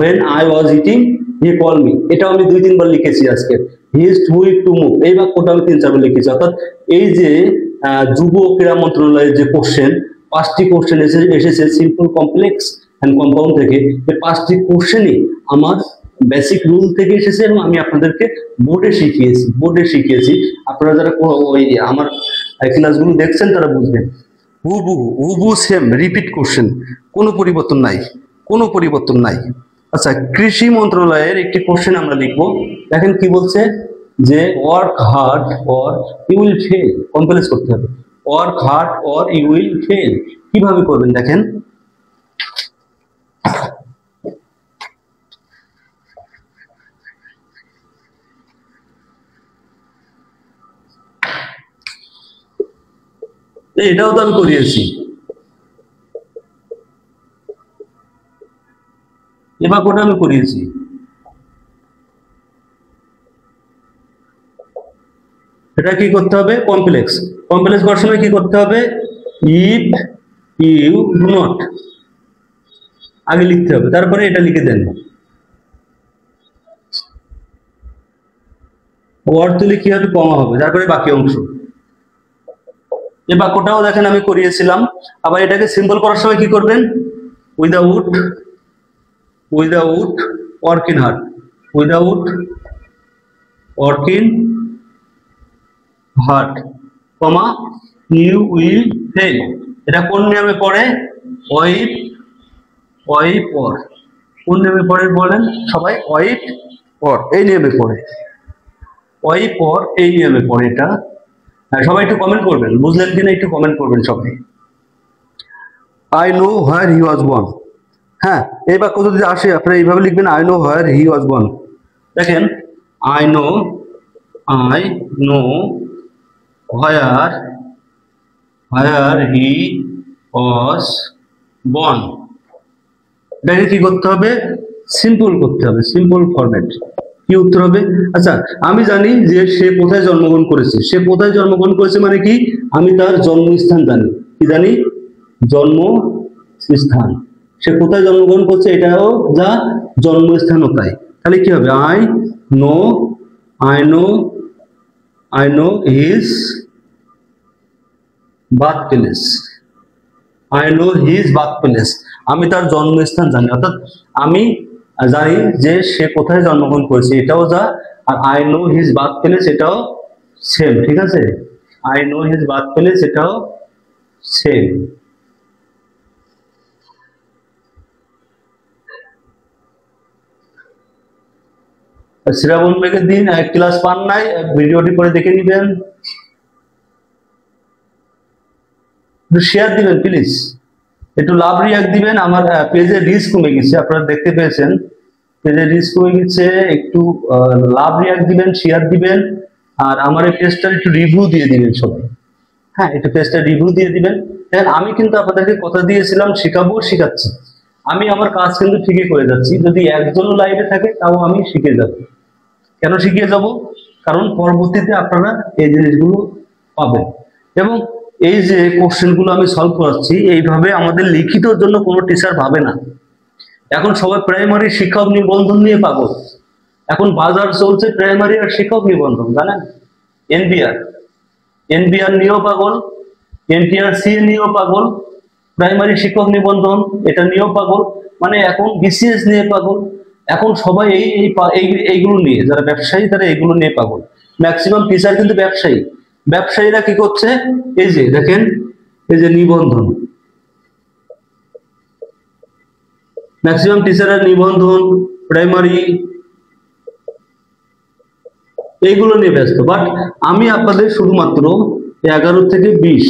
when I was eating he called me, এটাও আমি 2-3 বার লিখেছি আজকে। he is too weak to move, এই বাক্যটা আমি 3-4 বার লিখেছি। অর্থাৎ এই যে যুব ক্রীড়া মন্ত্রণালয়ের যে কোশ্চেন, 5টি কোশ্চেন এসেছে সিম্পল, কমপ্লেক্স এন্ড কম্পাউন্ড থেকে। এই 5টি কোশ্চেনই আমার বেসিক রুল থেকে এসেছে এবং আমি আপনাদেরকে বোর্ডে শিখিয়েছি। আপনারা যারা ওই আমার ক্লাসগুলো দেখছেন তারা বুঝবেন। হুবহু সেম রিপিট কোশ্চেন, কোনো পরিবর্তন নাই। আচ্ছা, কৃষি মন্ত্রণালয়ের একটি কোশ্চেন আমরা লিখবো। দেখেন কি বলছে, যে work hard or you will fail. Complex করতে হবে, work hard or you will fail. কিভাবে করবেন দেখেন, এটাও তো আমি করিয়েছি। এবার কোটা আমি করিয়েছি। এটা কি করতে হবে? কমপ্লেক্স করার সময় কি করতে হবে? ইফ ইউ ডু নট আগে লিখতে হবে, তারপরে এটা লিখে দেন। ওয়ার্ড তুলে কি হবে? কমা হবে, তারপরে বাকি অংশ। এই বাক্যটাও দেখেন আমি করিয়েছিলাম। আবার এটাকে সিম্বল করার সময় কি করবেন? Without working hard, without working hard, comma you will fail. এটা কোন নিয়মে পড়ে? ওয়াইপ অর। কোন নিয়মে পড়ে বলেন সবাই? ওয়াইপ অর এই নিয়মে পড়ে, ওয়াইপ অর এই নিয়মে পড়ে এটা। সবাই একটু কমেন্ট করবেন, বুঝলেন কিনা একটু কমেন্ট করবেন সবাই। I know where he was born, হ্যাঁ, এই বাক্য যদি আসে আপনারা এইভাবে লিখবেন, I know where he was born. দেখেন, I know where he was born. এটাকে কি করতে হবে? সিম্পল করতে হবে, সিম্পল ফরম্যাট। কি উত্তর হবে? আচ্ছা, আমি জানি যে সে কোথায় জন্মগ্রহণ করেছে। সে কোথায় জন্মগ্রহণ করেছে মানে কি? আমি তার জন্মস্থান জানি। কি জানি? জন্মস্থান। সে কোথায় জন্মগ্রহণ করছে এটাও যা, জন্মস্থানও তাই। তাহলে কি হবে? I know his birth place. I know his birth place. আমি তার জন্মস্থান জানি, অর্থাৎ আমি জানি যে সে কোথায় জন্মগ্রহণ করেছে, এটাও যা। আর I know his birth place এটাও সেম, ঠিক আছে? I know his birth place এটাও সেম। শ্রাবণ মেঘের দিন ক্লাস পান নাই, ভিডিওটি পরে দেখে নিবেন। একটু শেয়ার দিবেন প্লিজ, একটু লাভ রিয়াক্ট দিবেন। আমার পেজের রিচ কমে গেছে, আপনারা দেখতে পেয়েছেন পেজের রিচ কমে গেছে। একটু লাভ রিয়াক্ট দিবেন, শেয়ার দিবেন, আর আমার এই পেজটার একটু রিভিউ দিয়ে দিবেন সবাই। হ্যাঁ, একটু পেজটা রিভিউ দিয়ে দিবেন। দেখেন, আমি কিন্তু আপনাদেরকে কথা দিয়েছিলাম, শেখাবো, শেখাচ্ছি। আমি আমার কাজ কিন্তু ঠিকই করে যাচ্ছি। যদি একজনও লাইভে থাকে তাও আমি শিখে যাব। কেন শিখিয়ে যাব? কারণ পরবর্তীতে আপনারা এই জিনিসগুলো পাবেন। এবং এই যে কোশ্চেনগুলো আমি সলভ করাচ্ছি, এইভাবে আমাদের লিখিতর জন্য কোনো টিচার ভাবে না। এখন সবাই প্রাইমারি শিক্ষক নিবন্ধন নিয়ে পাগল। এখন বাজার চলছে প্রাইমারি আর শিক্ষক নিবন্ধন, জানেন? এনবিআর নিয়েও পাগল, এনটিআরসি নিয়েও পাগল, প্রাইমারি শিক্ষক নিবন্ধন এটা নিয়েও পাগল, মানে এখন বিসিএস নিয়ে পাগল। এখন সবাই এইগুলো নিয়ে, যারা ব্যবসায়ী তারা এইগুলো নিয়ে পাগল। ম্যাক্সিমাম টিচার কিন্তু ব্যবসায়ী। ব্যবসায়ীরা কি করছে? এই যে দেখেন, এই যে নিবন্ধন, ম্যাক্সিমাম টিচাররা নিবন্ধন, প্রাইমারি, এইগুলো নিয়ে ব্যস্ত। বাট আমি আপনাদের শুধুমাত্র 11 থেকে 20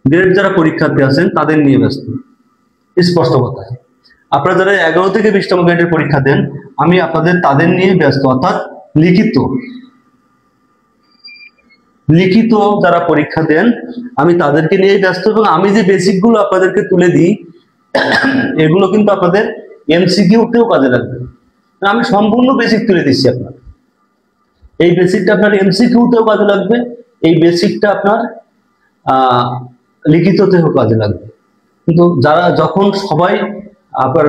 গ্রেড যারা পরীক্ষার্থী আছেন তাদের নিয়ে ব্যস্ত। স্পষ্ট কথা, আপনারা যারা 11 থেকে 20তম গ্রেডের পরীক্ষা দেন, আমি আপনাদের তাদের নিয়ে ব্যস্ত। অর্থাৎ লিখিত যারা পরীক্ষা দেন আমি তাদেরকে নিয়ে ব্যস্ত। এবং আমি যে বেসিক গুলো আপনাদেরকে তুলে দিই, এগুলো কিন্তু আপনাদের এমসিকিউতেও কাজে লাগবে। আমি সম্পূর্ণ বেসিক তুলে দিচ্ছি আপনার। এই বেসিকটা আপনার এমসিকিউতেও কাজে লাগবে, এই বেসিকটা আপনার লিখিততেও কাজে লাগবে। কিন্তু যারা যখন সবাই আপনার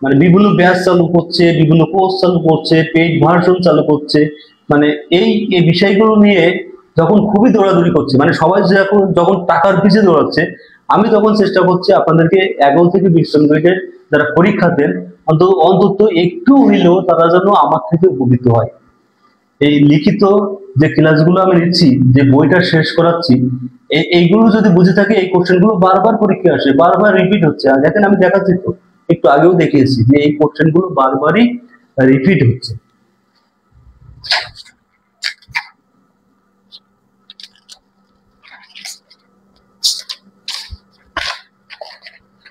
মানে বিভিন্ন ব্যাচ চালু করছে, বিভিন্ন কোর্স চালু করছে, পেইড ভার্সন চালু করছে, মানে এই বিষয়গুলো নিয়ে যখন খুবই দৌড়াদৌড়ি করছে, মানে সবাই যখন টাকার পিছিয়ে দৌড়াচ্ছে, আমি তখন চেষ্টা করছি আপনাদেরকে 11 থেকে 20তম গ্রেডের যারা পরীক্ষা দেন অন্তত একটু হইলেও তারা যেন আমার থেকে উপকৃত হয়। এই লিখিত যে ক্লাসগুলো আমি নিচ্ছি, যে বইটা শেষ করাচ্ছি, এইগুলো যদি বুঝে থাকে, এই কোশ্চেনগুলো বারবার পরীক্ষা আসে, বারবার রিপিট হচ্ছে। আর দেখেন, আমি দেখাচ্ছি তো, একটু আগেও দেখিয়েছি যে এই কোশ্চেনগুলো বারবারই রিপিট হচ্ছে।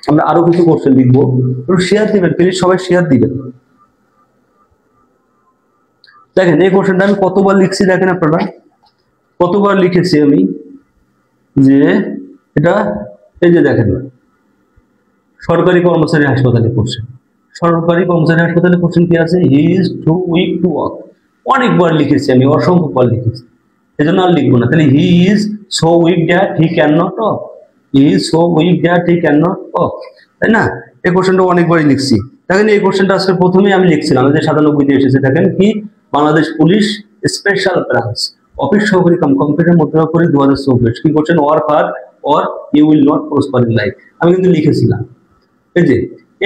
আমরা আরো কিছু কোশ্চেন লিখবো, শেয়ার দিবেন প্লিজ, সবাই শেয়ার দিবেন। দেখেন, এই কোশ্চেনটা আমি কতবার লিখছি, দেখেন আপনারা কতবার লিখেছি আমি, যে এটা এই যে দেখেন, সরকারি কর্মচারী হাসপাতালে কোশ্চেন। সরকারি কর্মচারী হাসপাতালে কোশ্চেন কি আছে? He is too weak to walk. অনেকবার লিখেছি আমি, অসংখ্যবার লিখেছি, এজন্য আর লিখবো না। তাহলে he is so weak that he can not walk, he is so weak that he can not walk, তাই না? এই কোশ্চেনটা অনেকবারই লিখছি। দেখেন, এই কোশ্চেনটা আজকে প্রথমেই আমি লিখছিলাম, যে 97 এসেছে। দেখেন কি, Bangladesh police special branch office সহকারী কম্পিউটার মুদ্রাকরী 2024 কি করছেন? Work hard or you will not prosper in life. আমি কিন্তু লিখেছিলাম এই যে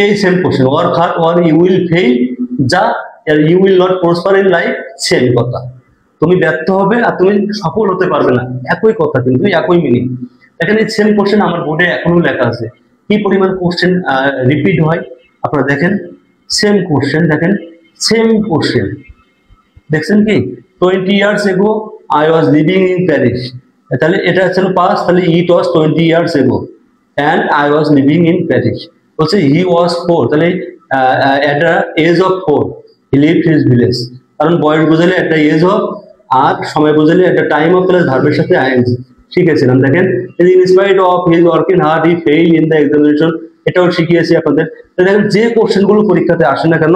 এই same question, work hard or you will fail, যা you will not prosper in life, same কথা। তুমি ব্যর্থ হবে আর তুমি সফল হতে পারবে না, একই কথা, কিন্তু একই মিনিং। দেখেন, এই সেম কোশ্চেন আমার বোর্ডে এখনো লেখা আছে। কি পরিমাণ কোশ্চেন রিপিট হয় আপনারা দেখেন। সেম কোশ্চেন, দেখেন সেম কোশ্চেন, দেখছেন কি? 20 years ago I was living in Paris। তাহলে এটা ছিল পাস্ট, তাহলে ইট ওয়াজ 20 years ago। and I was living in Paris. বলছে he was 4, তাহলে at the age of 4 he left his village, কারণ বয়স বোঝালে একটা এজ অফ, আর সময় বোঝালে একটা টাইম অফ প্লাস ভার্বের সাথে আইএনজি শিখেছিলাম। দেখেন in spite of his working hard he failed in the examination, এটাও শিখিয়েছি আপনাদের। দেখেন যে কোশ্চেন গুলো পরীক্ষাতে আসে না কেন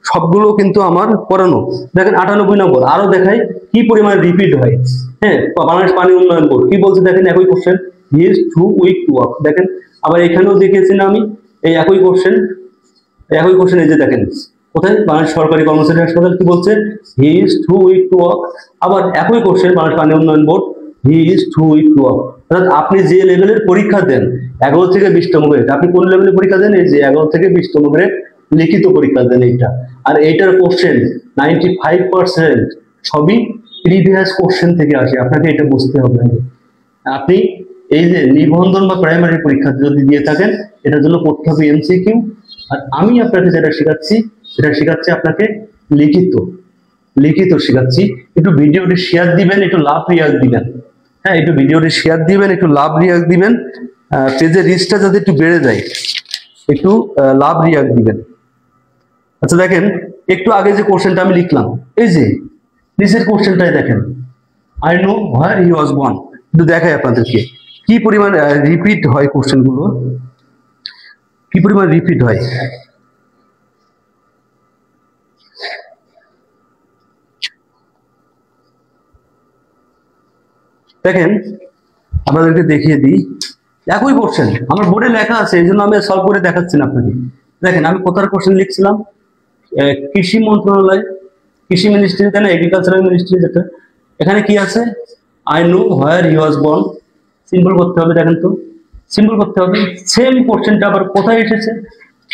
সবগুলো কিন্তু আমার পড়ানো। দেখেন 98 নম্বর, আরো দেখাই কি পরিমাণ রিপিট হয়। হ্যাঁ, বাংলাদেশ পানি উন্নয়ন বোর্ড কি বলছে দেখেন, একই question, he is too weak to walk. দেখেন আবার এখানেও দেখিয়েছি না আমি এই একই কোশ্চেন এই যে দেখেন কোথায়, বাংলাদেশ সরকারি কর্মচারী হাসপাতাল কি বলছে, he is too weak to walk. আবার একই question Bangladesh Pani Unnayan board, he is too weak to walk. অর্থাৎ আপনি যে লেভেলের পরীক্ষা দেন 11 থেকে 20তম গ্রেড, আপনি কোন লেভেলের পরীক্ষা দেন, এই যে 11 থেকে 20তম গ্রেড লিখিত পরীক্ষা দেন এইটা। আর এইটার কোশ্চেন 95% সবই প্রিভিয়াস কোশ্চেন থেকে আসে, আপনাকে এটা বুঝতে হবে। আপনি এই যে নিবন্ধন বা প্রাইমারি পরীক্ষা যদি দিয়ে থাকেন এটার জন্য পড়তে হবে এমসিকিউ, আর আমি আপনাকে যেটা শেখাচ্ছি সেটা শেখাচ্ছি আপনাকে লিখিত শেখাচ্ছি। একটু ভিডিওটি শেয়ার দিবেন, একটু লাভ রিয়াক্ট দিবেন। হ্যাঁ, একটু ভিডিওটি শেয়ার দিবেন, একটু লাভ রিয়াক্ট দিবেন, পেজের রিচটা যাতে একটু বেড়ে যায়, একটু লাভ রিয়াক্ট দিবেন। আচ্ছা দেখেন একটু আগে যে কোশ্চেনটা আমি লিখলাম, এই যে নিচের কোশ্চেনটাই দেখেন, I know where he was born. একটু দেখাই আপনাদেরকে কি পরিমাণ রিপিট হয় কোশ্চেন গুলো, কি পরিমাণ রিপিট হয়। দেখেন আপনাদেরকে দেখিয়ে দিই, একই কোশ্চেন আমার বোর্ডে লেখা আছে, এই জন্য আমি সলভ করে দেখাচ্ছি না আপনাকে। দেখেন আমি কোথার কোশ্চেন লিখছিলাম, কৃষি মন্ত্রণালয়, কৃষি মিনিস্ট্রি, তাই না, এগ্রিকালচারাল মিনিস্ট্রি যেটা, এখানে কি আছে, I know where he was born. Simple করতে হবে, দেখেন তো সিম্পল করতে হবে। সেম কোশ্চেনটা আবার কোথায় এসেছে,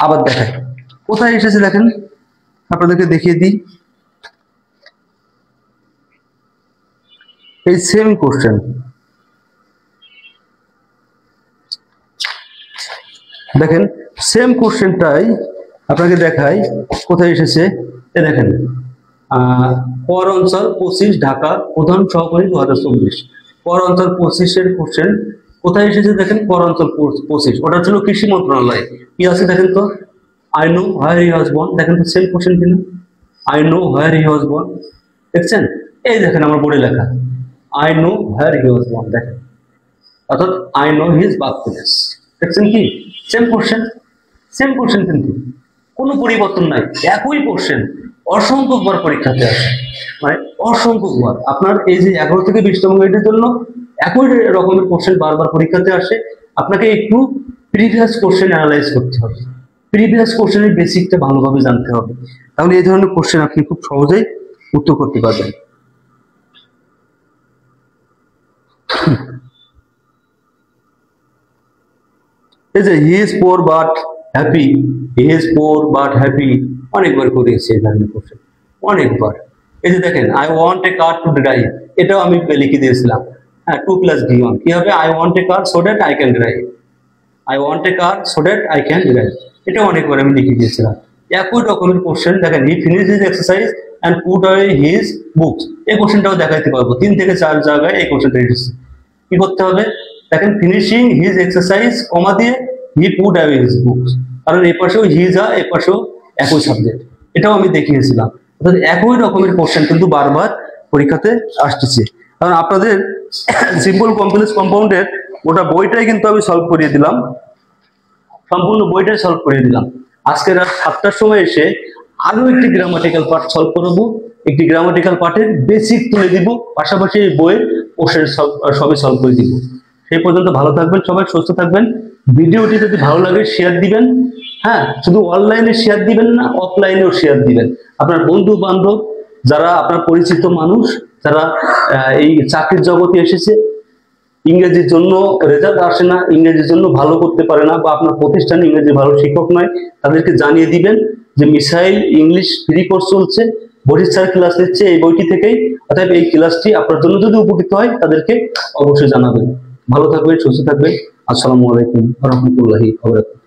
আবার দেখাই কোথায় এসেছে, দেখেন আপনাদেরকে দেখিয়ে দিই, এই সেম কোশ্চেন দেখেন, সেম কোশ্চেনটাই আপনাকে দেখাই কোথায় এসেছে। দেখেন কর অঞ্চল 25 ঢাকা প্রধান সহকারী 2024, কর অঞ্চল 25-এর কোশ্চেন কোথায় এসেছে, দেখেন কর অঞ্চল 25, ওটা ছিল কৃষি মন্ত্রণালয়। কি আছে দেখেন তো, I know where he was born, দেখেন তো সেম কোশ্চেন কিনা, I know where he was born, দেখছেন, এই দেখেন আমার বোর্ডে লেখা I know where he was born, দেখেন, অর্থাৎ I know his birth place. দেখছেন কি সেম কোশ্চেন কিন্তু কোনো পরিবর্তন নাই, একই কোশ্চেন অসংখ্যবার পরীক্ষাতে আসে, মানে অসংখ্যবার। আপনার এই যে 11 থেকে 20তম গ্রেডের জন্য একই রকমের কোশ্চেন বারবার পরীক্ষাতে আসে, আপনাকে একটু প্রিভিয়াস কোশ্চেন অ্যানালাইজ করতে হবে, প্রিভিয়াস কোশ্চেনের বেসিকটা ভালোভাবে জানতে হবে, তাহলে এই ধরনের কোশ্চেন আপনি খুব সহজেই উত্তর করতে পারবেন। এই যে he is poor but happy, he is poor but happy, অনেকবার করেছি এই ধরনের কোশ্চেন, অনেকবার। এই যে দেখেন I want a car to drive, এটাও আমি লিখে দিয়েছিলাম। হ্যাঁ, 2 + V1 কি হবে, I want a car so that I can drive, I want a car so that I can drive, এটাও অনেকবার আমি লিখে দিয়েছিলাম। একই রকমের কোশ্চেন দেখেন, হি finish his exercise and put away his books, এই কোশ্চেনটাও দেখাইতে পারবো, 3 থেকে 4 জায়গায় এই কোশ্চেনটা এসেছে। কি করতে হবে, দেখেন ফিনিশিং হিজ এক্সারসাইজ কমা দিয়ে he put away his books, কারণ এই পাশেও হিজ আর এ পাশেও একই সাবজেক্ট, এটাও আমি দেখিয়েছিলাম। অর্থাৎ একই রকমের কোশ্চেন কিন্তু বারবার পরীক্ষাতে আসতেছে। কারণ আপনাদের সিম্পল কমপ্লেক্স কম্পাউন্ডের ওটা বইটাই কিন্তু আমি সলভ করিয়ে দিলাম, সম্পূর্ণ বইটাই সলভ করিয়ে দিলাম। আজকে রাত 7টার সময় এসে আরো একটি গ্রামাটিক্যাল পার্ট সলভ করাবো, একটি গ্রামাটিক্যাল পার্টের বেসিক তুলে দিব, পাশাপাশি এই বইয়ের কোশ্চেন সবই সলভ করে দিব। সেই পর্যন্ত ভালো থাকবেন সবাই, সুস্থ থাকবেন। ভিডিওটি যদি ভালো লাগে শেয়ার দিবেন, হ্যাঁ শুধু অনলাইনে শেয়ার দিবেন না, অফলাইনেও শেয়ার দিবেন। আপনার বন্ধু বান্ধব যারা আপনার পরিচিত মানুষ যারা এই চাকরির জগতে এসেছে, ইংরেজির জন্য রেজাল্ট আসে না, ইংরেজির জন্য ভালো করতে পারে না, বা আপনার প্রতিষ্ঠানে ইংরেজি ভালো শিক্ষক নয়, তাদেরকে জানিয়ে দিবেন যে মিসাইল ইংলিশ ফ্রি কোর্স চলছে, বরিশ স্যার ক্লাস নিচ্ছে এই বইটি থেকেই। অর্থাৎ এই ক্লাসটি আপনার জন্য যদি উপকৃত হয় তাদেরকে অবশ্যই জানাবেন। ভালো থাকবেন, সুস্থ থাকবেন। আসসালামু আলাইকুম ওয়া রাহমাতুল্লাহি ওয়া বারাকাতুহু।